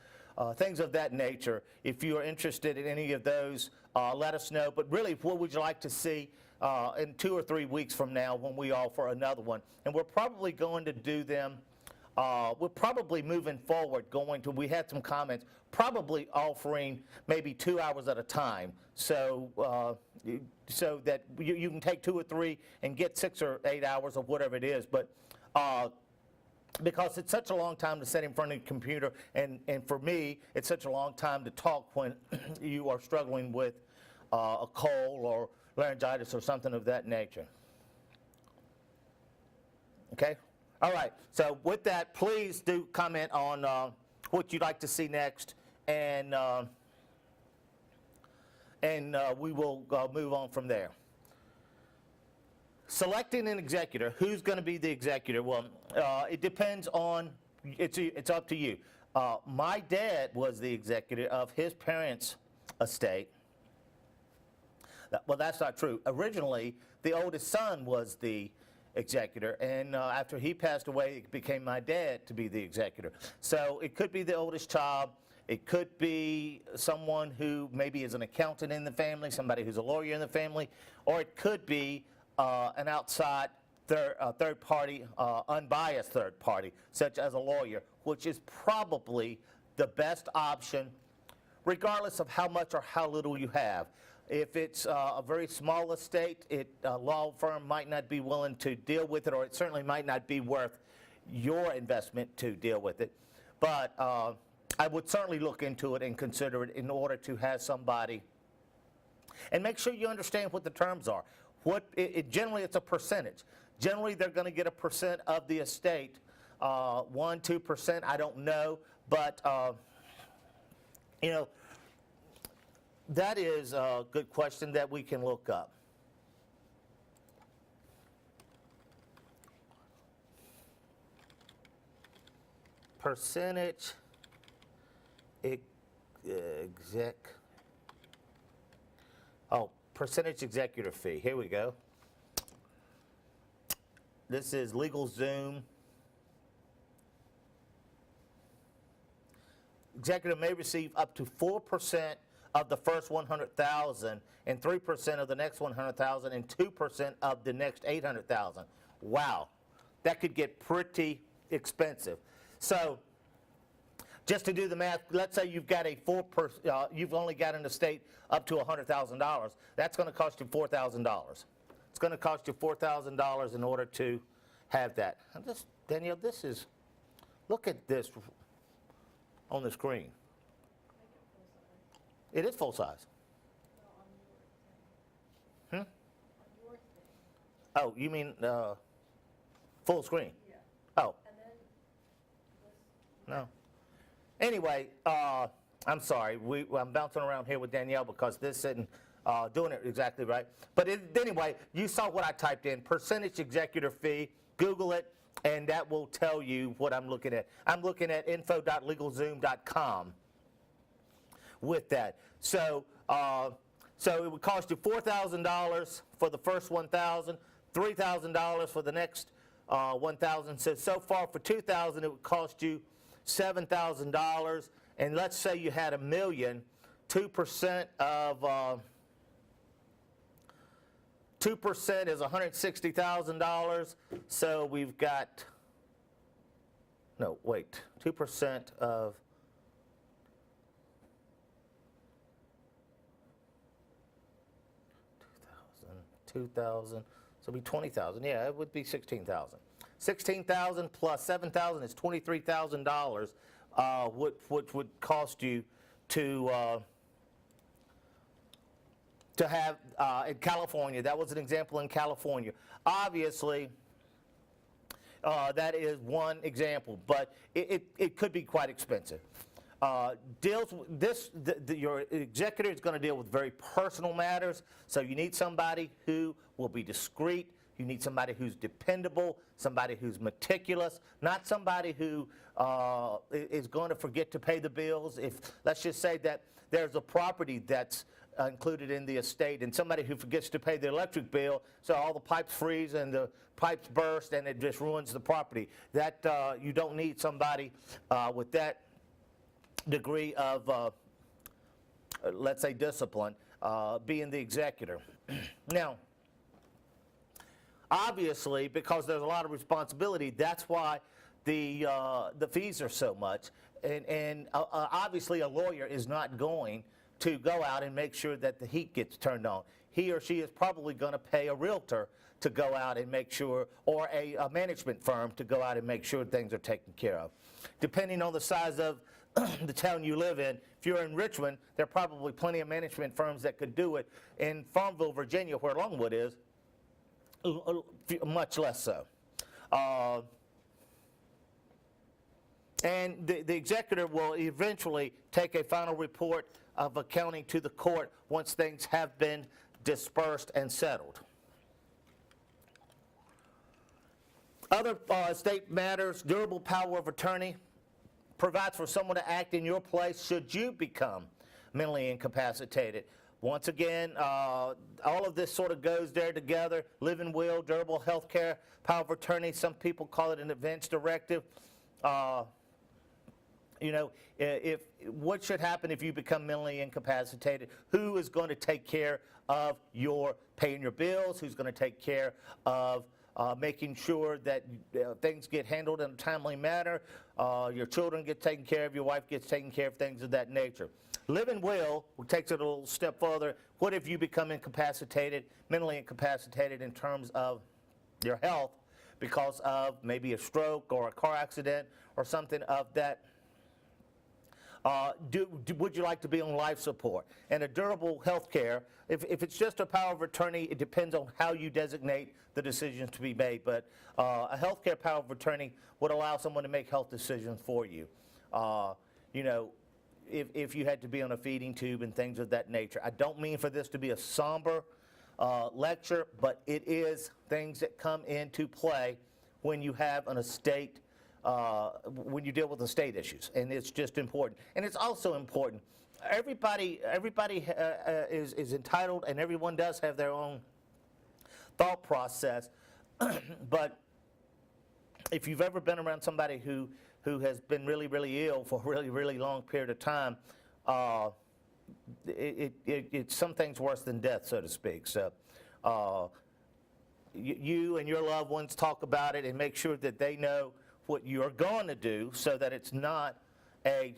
things of that nature. If you are interested in any of those, let us know. But really, what would you like to see in 2 or 3 weeks from now when we offer another one? And we're probably going to do them. We're probably moving forward we had some comments, probably offering maybe 2 hours at a time. So so that you can take 2 or 3 and get 6 or 8 hours or whatever it is. But because it's such a long time to sit in front of the computer, and for me, it's such a long time to talk when you are struggling with a cold or laryngitis or something of that nature. Okay? All right. So with that, please do comment on what you'd like to see next, and we will move on from there. Selecting an executor. Who's going to be the executor? Well, it depends on, it's up to you. My dad was the executor of his parents' estate. Well, that's not true. Originally, the oldest son was the executor, and after he passed away, it became my dad to be the executor. So it could be the oldest child. It could be someone who maybe is an accountant in the family, somebody who's a lawyer in the family, or it could be an outside third party, unbiased third party, such as a lawyer, which is probably the best option, regardless of how much or how little you have. If it's a very small estate, a law firm might not be willing to deal with it, or it certainly might not be worth your investment to deal with it. But I would certainly look into it and consider it in order to have somebody. And make sure you understand what the terms are. Generally, it's a percentage. Generally, they're going to get a percent of the estate, 1-2%, I don't know. But, you know, that is a good question that we can look up. Percentage percentage executor fee. Here we go. This is LegalZoom. Executive may receive up to 4% of the first 100,000, and 3% of the next 100,000, and 2% of the next 800,000. Wow, that could get pretty expensive. So, just to do the math, let's say you've got you've only got an estate up to $100,000. That's going to cost you $4,000. It's going to cost you $4,000 in order to have that. And this, Danielle, look at this on the screen. It is full size. Oh, you mean full screen? Yeah. Oh. And then No. Anyway, I'm sorry. I'm bouncing around here with Danielle because this isn't doing it exactly right. But anyway, you saw what I typed in, percentage executor fee. Google it, and that will tell you what I'm looking at. I'm looking at info.legalzoom.com with that. So, so it would cost you $4,000 for the first 1,000, $3,000 for the next 1,000. So far for 2,000, it would cost you $7,000. And let's say you had $1 million, 2% of 2% is $160,000. So we've got, no, wait, 2% of 2,000, so it'd be 20,000. Yeah, it would be 16,000. 16,000 plus 7,000 is $23,000, which would cost you to have in California. That was an example in California. Obviously, that is one example, but it could be quite expensive. Your executor is going to deal with very personal matters, so you need somebody who will be discreet. You need somebody who's dependable, somebody who's meticulous, not somebody who is going to forget to pay the bills. If, let's just say that there's a property that's included in the estate and somebody who forgets to pay the electric bill, so all the pipes freeze and the pipes burst and it just ruins the property. That you don't need somebody with that degree of, let's say, discipline, being the executor. Now, obviously, because there's a lot of responsibility, that's why the fees are so much. And obviously, a lawyer is not going to go out and make sure that the heat gets turned on. He or she is probably going to pay a realtor to go out and make sure, or a management firm to go out and make sure things are taken care of. Depending on the size of the town you live in, if you're in Richmond, there are probably plenty of management firms that could do it. In Farmville, Virginia, where Longwood is, much less so. And the executor will eventually take a final report of accounting to the court once things have been dispersed and settled. Other estate matters, durable power of attorney provides for someone to act in your place should you become mentally incapacitated. Once again, all of this sort of goes there together. Living will, durable health care, power of attorney. Some people call it an advance directive. You know, what should happen if you become mentally incapacitated? Who is going to take care of your paying your bills? Who's going to take care of making sure that things get handled in a timely manner? Your children get taken care of. Your wife gets taken care of, things of that nature. Living will takes it a little step further. What if you become incapacitated, mentally incapacitated in terms of your health because of maybe a stroke or a car accident or something of that? Would you like to be on life support? And a durable health care, if it's just a power of attorney, it depends on how you designate the decisions to be made. But a health care power of attorney would allow someone to make health decisions for you. You know, if you had to be on a feeding tube and things of that nature. I don't mean for this to be a somber lecture, but it is things that come into play when you have an estate, when you deal with estate issues, and it's just important. And it's also important, everybody is entitled, and everyone does have their own thought process, but if you've ever been around somebody who has been really, really ill for a really, really long period of time, it's some things worse than death, so to speak. So you and your loved ones talk about it and make sure that they know what you're going to do so that it's not a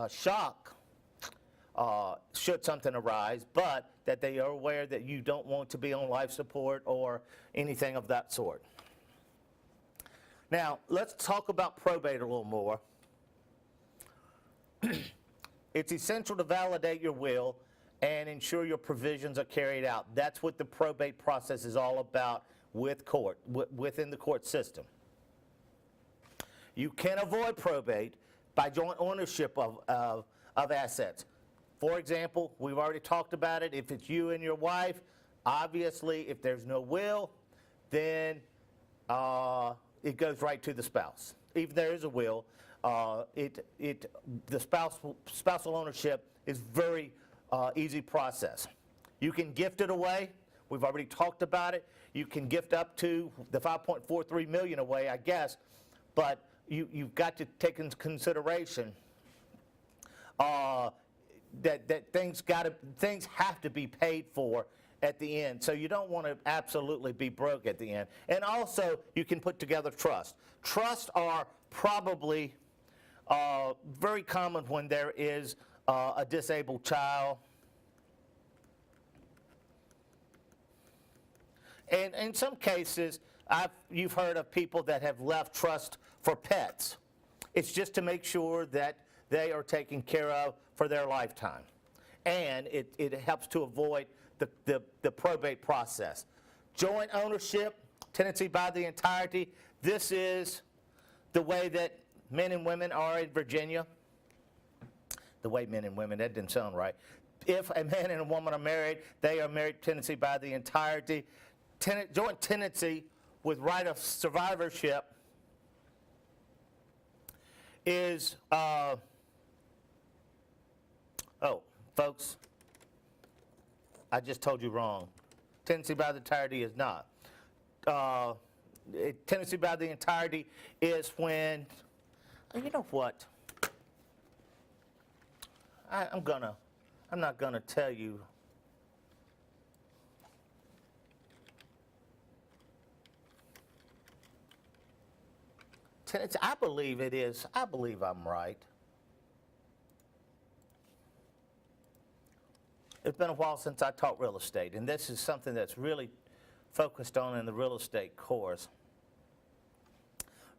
shock should something arise, but that they are aware that you don't want to be on life support or anything of that sort. Now, let's talk about probate a little more. It's essential to validate your will and ensure your provisions are carried out. That's what the probate process is all about with court, within the court system. You can avoid probate by joint ownership of assets. For example, we've already talked about it. If it's you and your wife, obviously, if there's no will, then it goes right to the spouse. If there is a will, the spousal ownership is very easy process. You can gift it away. We've already talked about it. You can gift up to the $5.43 million away, I guess, but you've got to take into consideration that things have to be paid for at the end. So you don't want to absolutely be broke at the end. And also, you can put together trust. Trusts are probably very common when there is a disabled child. And in some cases, you've heard of people that have left trust for pets. It's just to make sure that they are taken care of for their lifetime. And it helps to avoid the probate process. Joint ownership, tenancy by the entirety. This is the way that men and women are in Virginia. The way men and women, that didn't sound right. If a man and a woman are married, they are married tenancy by the entirety. Joint tenancy with right of survivorship is, folks, I just told you wrong. Tenancy by the entirety is not. Tenancy by the entirety is when, you know what? I'm not gonna tell you. Tenancy, I believe it is. I believe I'm right. It's been a while since I taught real estate, and this is something that's really focused on in the real estate course.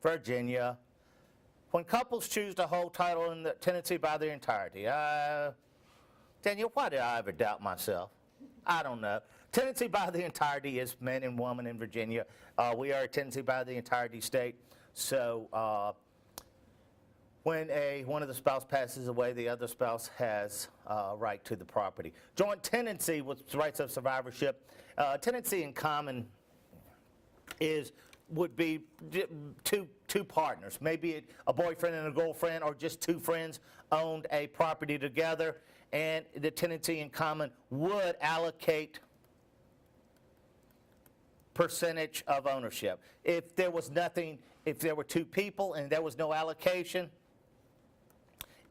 Virginia, when couples choose to hold title in the tenancy by their entirety, Daniel, why did I ever doubt myself? I don't know. Tenancy by the entirety is man and woman in Virginia. We are a tenancy by the entirety state. So when one of the spouse passes away, the other spouse has right to the property. Joint tenancy with rights of survivorship. Tenancy in common would be two partners, maybe a boyfriend and a girlfriend, or just two friends owned a property together, and the tenancy in common would allocate percentage of ownership. If there was nothing, if there were two people and there was no allocation,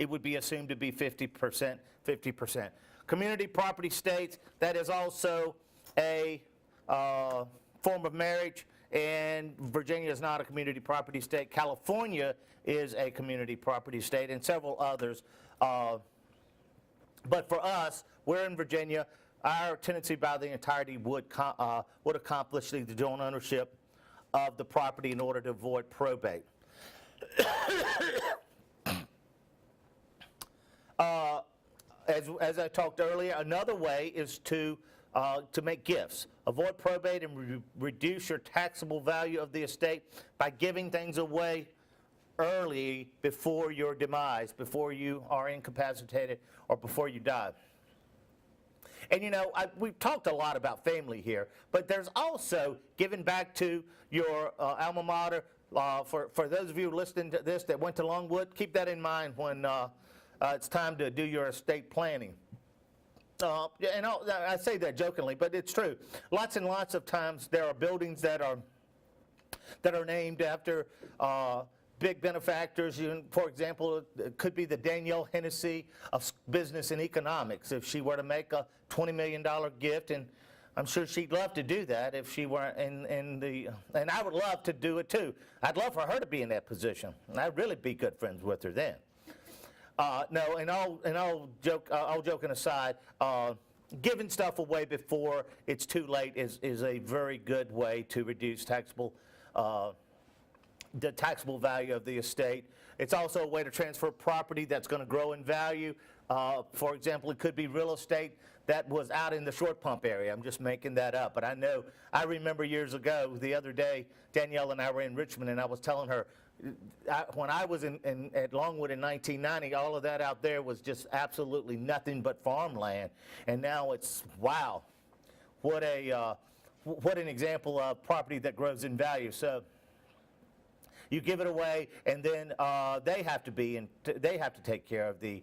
it would be assumed to be 50%, 50%. Community property states, that is also a form of marriage, and Virginia is not a community property state. California is a community property state, and several others. But for us, we're in Virginia. Our tenancy by the entirety would accomplish the joint ownership of the property in order to avoid probate. As I talked earlier, another way is to make gifts. Avoid probate and reduce your taxable value of the estate by giving things away early before your demise, before you are incapacitated or before you die. And you know, we've talked a lot about family here, but there's also giving back to your alma mater. For those of you listening to this that went to Longwood, keep that in mind when it's time to do your estate planning. And I say that jokingly, but it's true. Lots and lots of times there are buildings that are named after big benefactors. For example, it could be the Danielle Hennessy of business and economics. If she were to make a $20 million gift, and I'm sure she'd love to do that if she were in the, and I would love to do it too. I'd love for her to be in that position, and I'd really be good friends with her then. No, and all joking aside, giving stuff away before it's too late is a very good way to reduce the taxable value of the estate. It's also a way to transfer property that's going to grow in value. For example, it could be real estate that was out in the Short Pump area. I'm just making that up, but I remember years ago, the other day, Danielle and I were in Richmond, and I was telling her, when I was at Longwood in 1990, all of that out there was just absolutely nothing but farmland. And now it's, wow, what an example of property that grows in value. So you give it away, and then they have to take care of the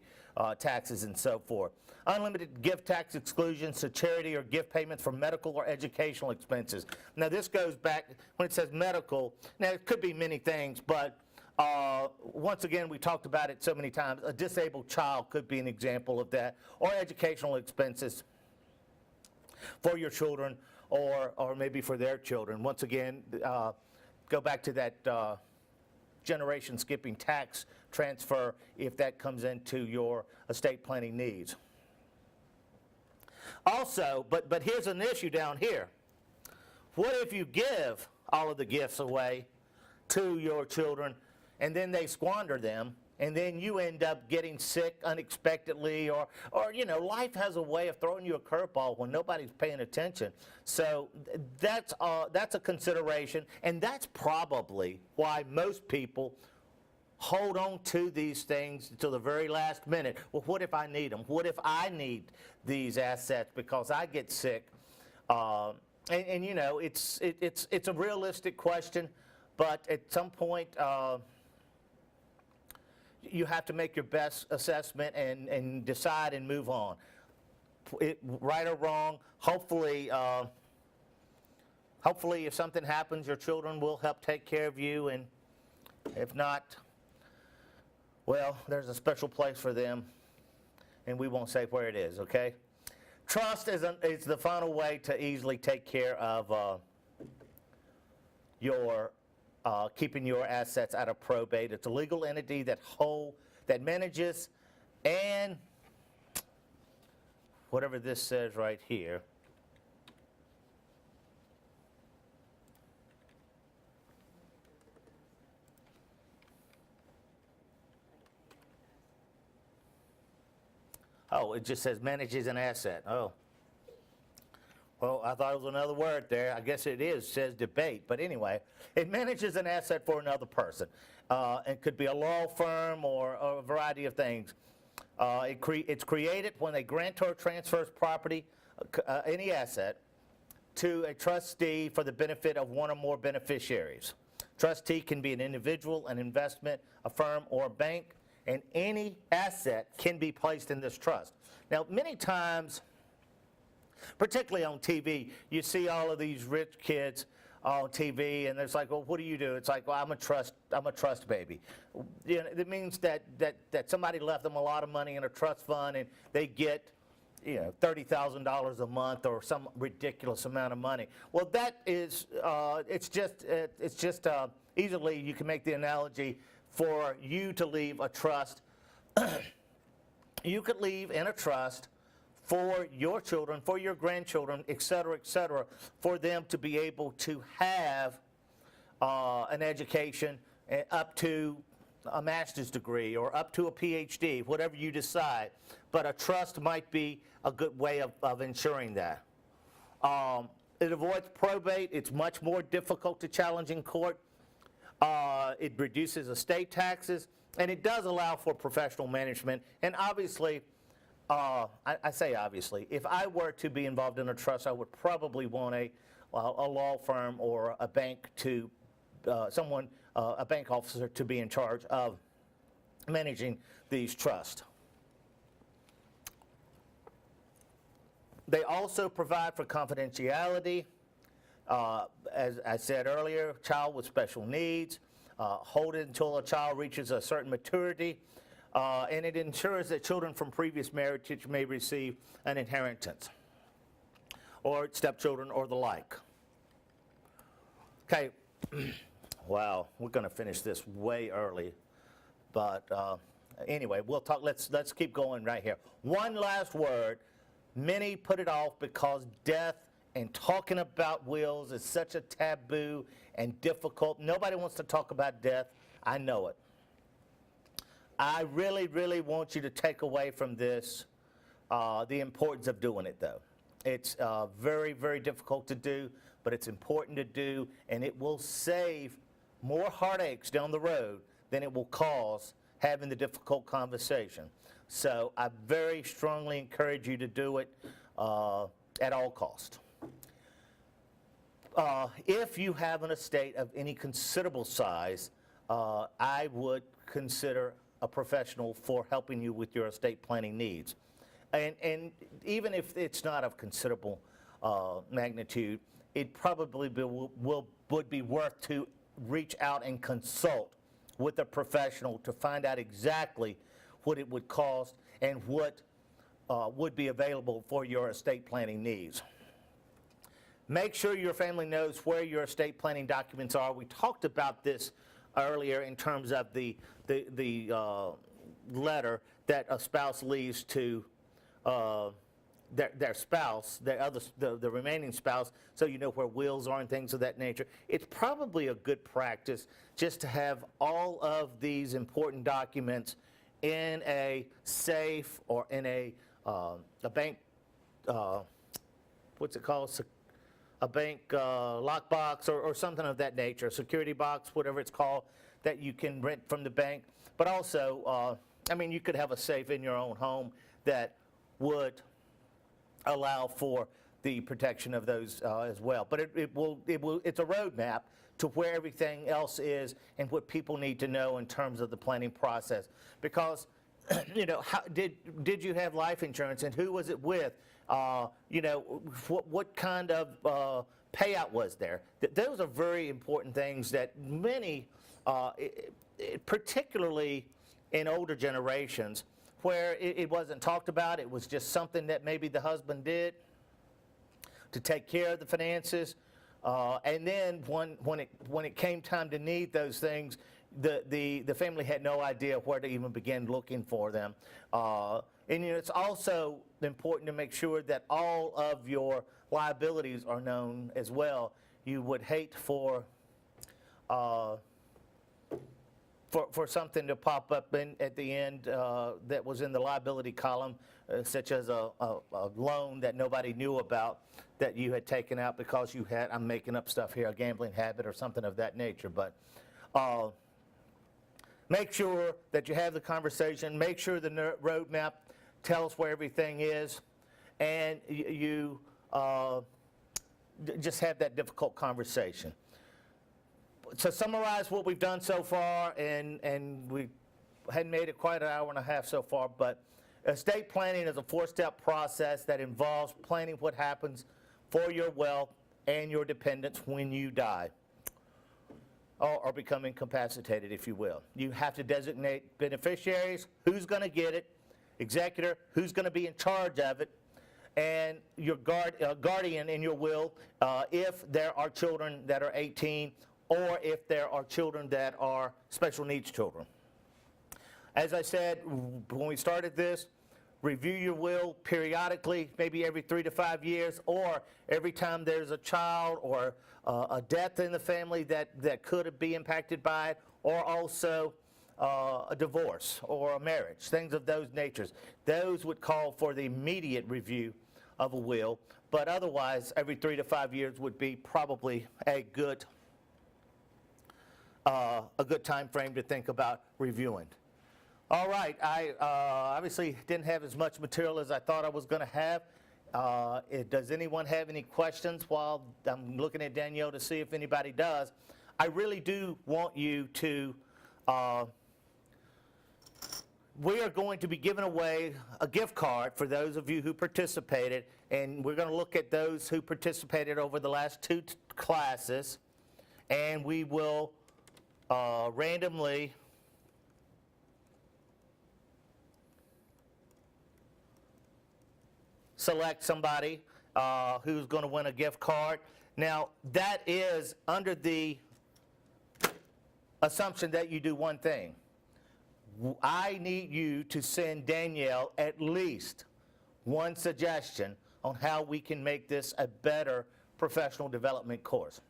taxes and so forth. Unlimited gift tax exclusions to charity or gift payments for medical or educational expenses. Now this goes back, when it says medical, now it could be many things, but once again, we talked about it so many times. A disabled child could be an example of that, or educational expenses for your children, or maybe for their children. Once again, go back to that generation skipping tax transfer if that comes into your estate planning needs. Also, but here's an issue down here. What if you give all of the gifts away to your children and then they squander them, and then you end up getting sick unexpectedly, or you know, life has a way of throwing you a curveball when nobody's paying attention. So that's a consideration, and that's probably why most people hold on to these things until the very last minute. Well, what if I need them? What if I need these assets because I get sick? And you know, it's a realistic question, but at some point, you have to make your best assessment and decide and move on. Right or wrong, hopefully if something happens, your children will help take care of you, and if not, well, there's a special place for them, and we won't say where it is, okay? Trust is the final way to easily take care of your keeping your assets out of probate. It's a legal entity that manages, and whatever this says right here, oh, it just says manages an asset. Oh. Well, I thought it was another word there. I guess it is. It says debate. But anyway, it manages an asset for another person. It could be a law firm or a variety of things. It's created when a grantor transfers property, any asset, to a trustee for the benefit of one or more beneficiaries. Trustee can be an individual, an investment, a firm, or a bank, and any asset can be placed in this trust. Now, many times, particularly on TV, you see all of these rich kids on TV, and it's like, well, what do you do? It's like, well, I'm a trust baby. You know, it means that somebody left them a lot of money in a trust fund, and they get, you know, $30,000 a month or some ridiculous amount of money. Well, that is, it's just easily you can make the analogy for you to leave a trust. You could leave in a trust for your children, for your grandchildren, et cetera, for them to be able to have an education up to a master's degree or up to a PhD, whatever you decide. But a trust might be a good way of ensuring that. It avoids probate. It's much more difficult to challenge in court. It reduces estate taxes, and it does allow for professional management. And obviously, I say obviously, if I were to be involved in a trust, I would probably want a law firm or a bank to, a bank officer to be in charge of managing these trusts. They also provide for confidentiality. As I said earlier, child with special needs, hold it until a child reaches a certain maturity. And it ensures that children from previous marriage may receive an inheritance, or stepchildren or the like. Okay, wow, we're going to finish this way early, but anyway, we'll talk. Let's keep going right here. One last word. Many put it off because death and talking about wills is such a taboo and difficult. Nobody wants to talk about death. I know it. I really, really want you to take away from this the importance of doing it, though. It's very, very difficult to do, but it's important to do, and it will save more heartaches down the road than it will cause having the difficult conversation. So I very strongly encourage you to do it at all cost. If you have an estate of any considerable size, I would consider a professional for helping you with your estate planning needs. And even if it's not of considerable magnitude, it probably would be worth to reach out and consult with a professional to find out exactly what it would cost and what would be available for your estate planning needs. Make sure your family knows where your estate planning documents are. We talked about this earlier in terms of the letter that a spouse leaves to their spouse, the remaining spouse, so you know where wills are and things of that nature. It's probably a good practice just to have all of these important documents in a safe or in a bank, what's it called? A bank lockbox or something of that nature, a security box, whatever it's called, that you can rent from the bank. But also, I mean, you could have a safe in your own home that would allow for the protection of those as well. But it's a roadmap to where everything else is and what people need to know in terms of the planning process. Because, you know, did you have life insurance and who was it with? You know, what kind of payout was there? Those are very important things that many, particularly in older generations, where it wasn't talked about, it was just something that maybe the husband did to take care of the finances. And then when it came time to need those things, the family had no idea where to even begin looking for them. And you know, it's also important to make sure that all of your liabilities are known as well. You would hate for something to pop up at the end that was in the liability column, such as a loan that nobody knew about that you had taken out because you had, I'm making up stuff here, a gambling habit or something of that nature. But make sure that you have the conversation. Make sure the roadmap tells where everything is, and you just have that difficult conversation. To summarize what we've done so far, and we hadn't made it quite an hour and a half so far, but estate planning is a 4-step process that involves planning what happens for your wealth and your dependents when you die, or become incapacitated, if you will. You have to designate beneficiaries, who's going to get it, executor, who's going to be in charge of it, and your guardian in your will if there are children that are 18 or if there are children that are special needs children. As I said when we started this, review your will periodically, maybe every 3 to 5 years, or every time there's a child or a death in the family that could be impacted by it, or also a divorce or a marriage, things of those natures. Those would call for the immediate review of a will, but otherwise every 3 to 5 years would be probably a good time frame to think about reviewing. All right, I obviously didn't have as much material as I thought I was going to have. Does anyone have any questions while I'm looking at Danielle to see if anybody does? I really do want you to, we are going to be giving away a gift card for those of you who participated, and we're going to look at those who participated over the last 2 classes, and we will randomly select somebody who's going to win a gift card. Now, that is under the assumption that you do one thing. I need you to send Danielle at least one suggestion on how we can make this a better professional development course.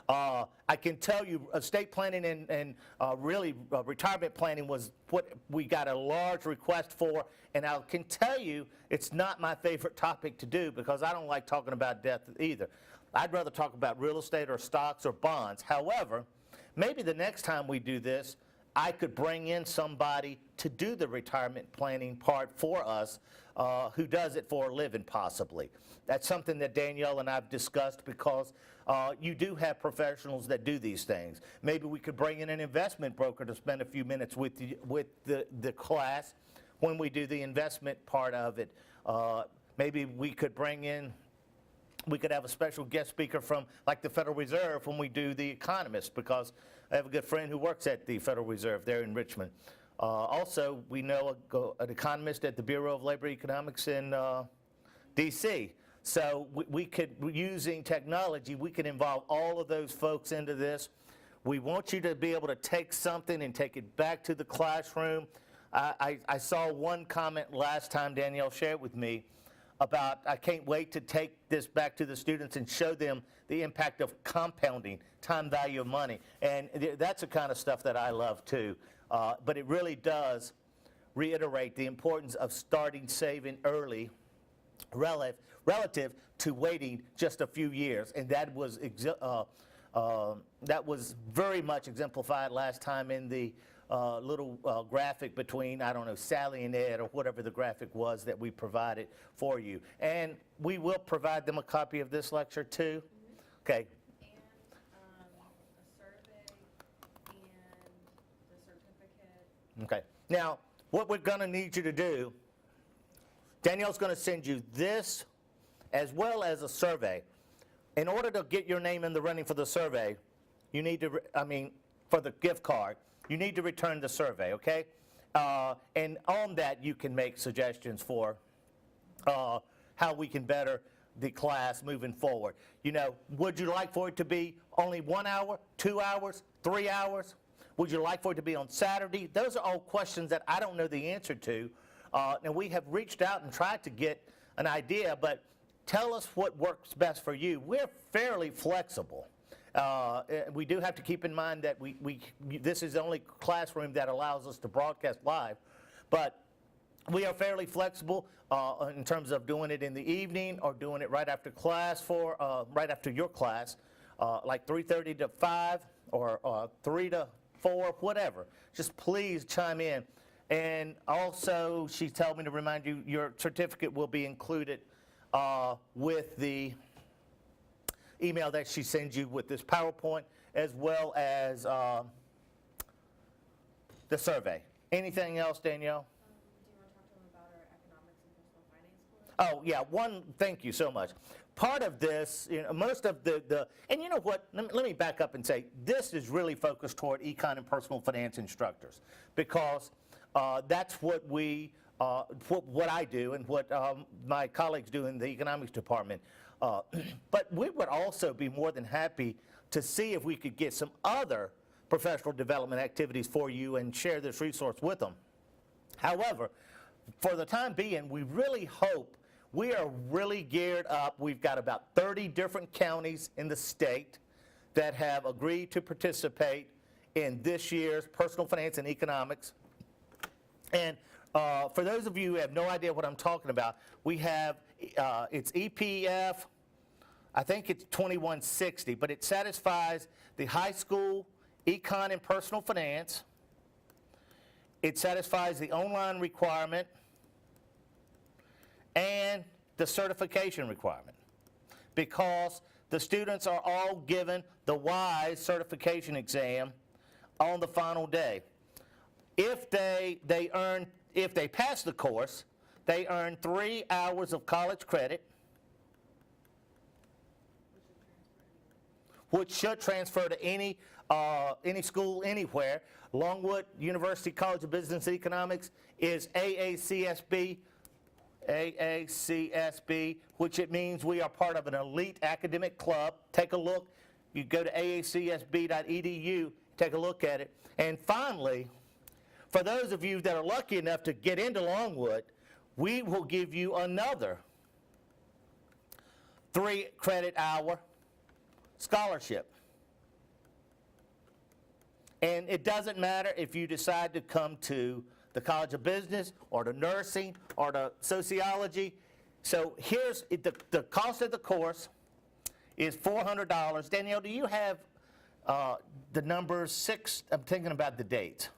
I can tell you estate planning and really retirement planning was what we got a large request for, and I can tell you it's not my favorite topic to do because I don't like talking about death either. I'd rather talk about real estate or stocks or bonds. However, maybe the next time we do this, I could bring in somebody to do the retirement planning part for us who does it for a living possibly. That's something that Danielle and I have discussed because you do have professionals that do these things. Maybe we could bring in an investment broker to spend a few minutes with the class when we do the investment part of it. Maybe we could bring in, we could have a special guest speaker from like the Federal Reserve when we do the Economist, because I have a good friend who works at the Federal Reserve there in Richmond. Also, we know an economist at the Bureau of Labor Economics in DC. So we could, using technology, we could involve all of those folks into this. We want you to be able to take something and take it back to the classroom. I saw one comment last time Danielle shared with me about, I can't wait to take this back to the students and show them the impact of compounding, time value of money. And that's the kind of stuff that I love too. But it really does reiterate the importance of starting saving early relative to waiting just a few years. And that was very much exemplified last time in the little graphic between, I don't know, Sally and Ed, or whatever the graphic was that we provided for you. And we will provide them a copy of this lecture too. Okay. And a survey and the certificate. Okay. Now, what we're going to need you to do, Danielle's going to send you this as well as a survey. In order to get your name in the running for the survey, you need to, for the gift card, you need to return the survey, okay? And on that, you can make suggestions for how we can better the class moving forward. You know, would you like for it to be only 1 hour, 2 hours, 3 hours? Would you like for it to be on Saturday? Those are all questions that I don't know the answer to. And we have reached out and tried to get an idea, but tell us what works best for you. We're fairly flexible. We do have to keep in mind that this is the only classroom that allows us to broadcast live, but we are fairly flexible in terms of doing it in the evening or doing it right after class right after your class, like 3:30 to 5 or 3 to 4, whatever. Just please chime in. And also, she told me to remind you, your certificate will be included with the email that she sends you with this PowerPoint, as well as the survey. Anything else, Danielle? Do you want to talk to them about our economics and personal finance course? Oh, yeah, thank you so much. Part of this, most of and you know what, let me back up and say, this is really focused toward econ and personal finance instructors, because that's what what I do and what my colleagues do in the economics department. But we would also be more than happy to see if we could get some other professional development activities for you and share this resource with them. However, for the time being, we really hope, we are really geared up. We've got about 30 different counties in the state that have agreed to participate in this year's Personal Finance and Economics. And for those of you who have no idea what I'm talking about, we have, it's EPF, I think it's 2160, but it satisfies the high school econ and personal finance. It satisfies the online requirement and the certification requirement, because the students are all given the WISE certification exam on the final day. If they pass the course, they earn 3 hours of college credit, which should transfer to any school anywhere. Longwood University College of Business and Economics is AACSB, which it means we are part of an elite academic club. Take a look. You go to aacsb.edu, take a look at it. And finally, for those of you that are lucky enough to get into Longwood, we will give you another 3 credit hour scholarship. And it doesn't matter if you decide to come to the College of Business or to nursing or to sociology. So here's the cost of the course is $400. Danielle, do you have The number 6, I'm thinking about the date.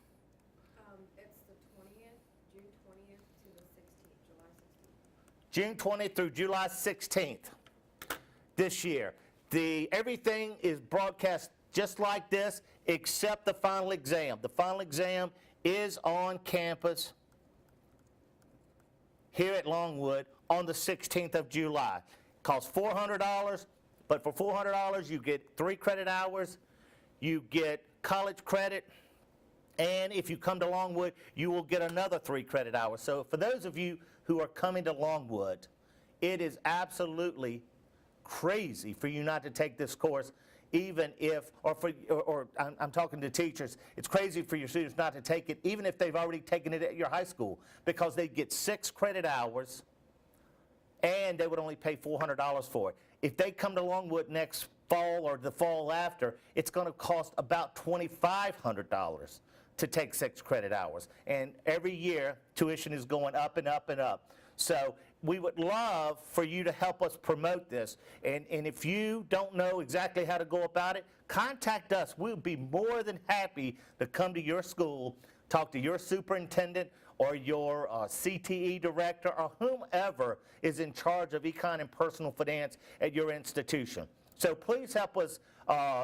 It's the 20th, June 20th to the 16th, July 16th. June 20th through July 16th this year. Everything is broadcast just like this except the final exam. The final exam is on campus here at Longwood on the 16th of July. Costs $400, but for $400 you get 3 credit hours, you get college credit, and if you come to Longwood, you will get another 3 credit hours. So for those of you who are coming to Longwood, it is absolutely crazy for you not to take this course, even if, I'm talking to teachers, it's crazy for your students not to take it, even if they've already taken it at your high school, because they get 6 credit hours, and they would only pay $400 for it. If they come to Longwood next fall or the fall after, it's going to cost about $2,500 to take 6 credit hours. And every year, tuition is going up and up and up. So we would love for you to help us promote this. And if you don't know exactly how to go about it, contact us. We'll be more than happy to come to your school, talk to your superintendent or your CTE director or whomever is in charge of econ and personal finance at your institution. So please help us.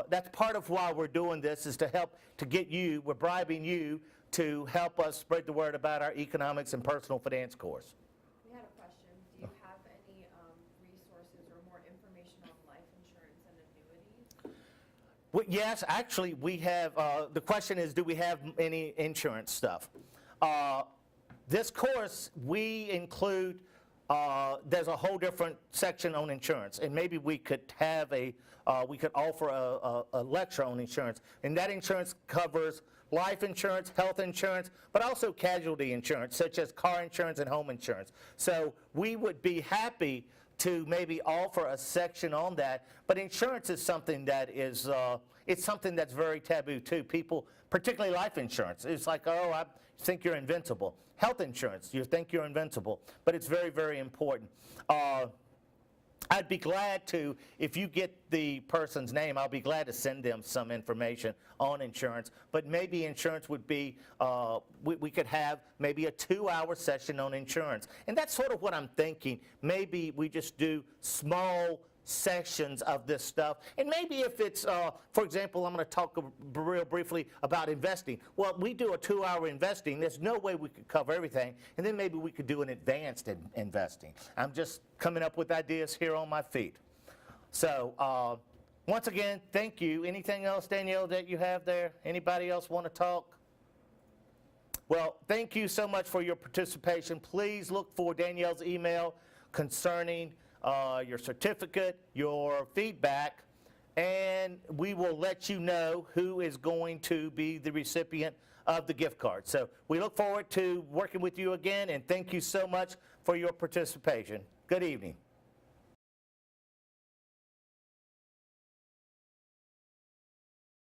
That's part of why we're doing this, is to help to get you, we're bribing you to help us spread the word about our economics and personal finance course. We had a question. Do you have any resources or more information on life insurance and annuities? Well, yes, actually, we have, the question is, do we have any insurance stuff? This course, we include, there's a whole different section on insurance, and maybe we could have we could offer a lecture on insurance, and that insurance covers life insurance, health insurance, but also casualty insurance, such as car insurance and home insurance. So we would be happy to maybe offer a section on that, but insurance is something that is, it's something that's very taboo too. People, particularly life insurance, it's like, oh, I think you're invincible. Health insurance, you think you're invincible, but it's very, very important. I'd be glad to, if you get the person's name, I'll be glad to send them some information on insurance. But maybe insurance would be, we could have maybe a 2-hour session on insurance. And that's sort of what I'm thinking. Maybe we just do small sessions of this stuff. And maybe if it's, for example, I'm going to talk real briefly about investing. Well, we do a 2-hour investing. There's no way we could cover everything. And then maybe we could do an advanced investing. I'm just coming up with ideas here on my feet. So once again, thank you. Anything else, Danielle, that you have there? Anybody else want to talk? Well, thank you so much for your participation. Please look for Danielle's email concerning your certificate, your feedback, and we will let you know who is going to be the recipient of the gift card. So we look forward to working with you again, and thank you so much for your participation. Good evening.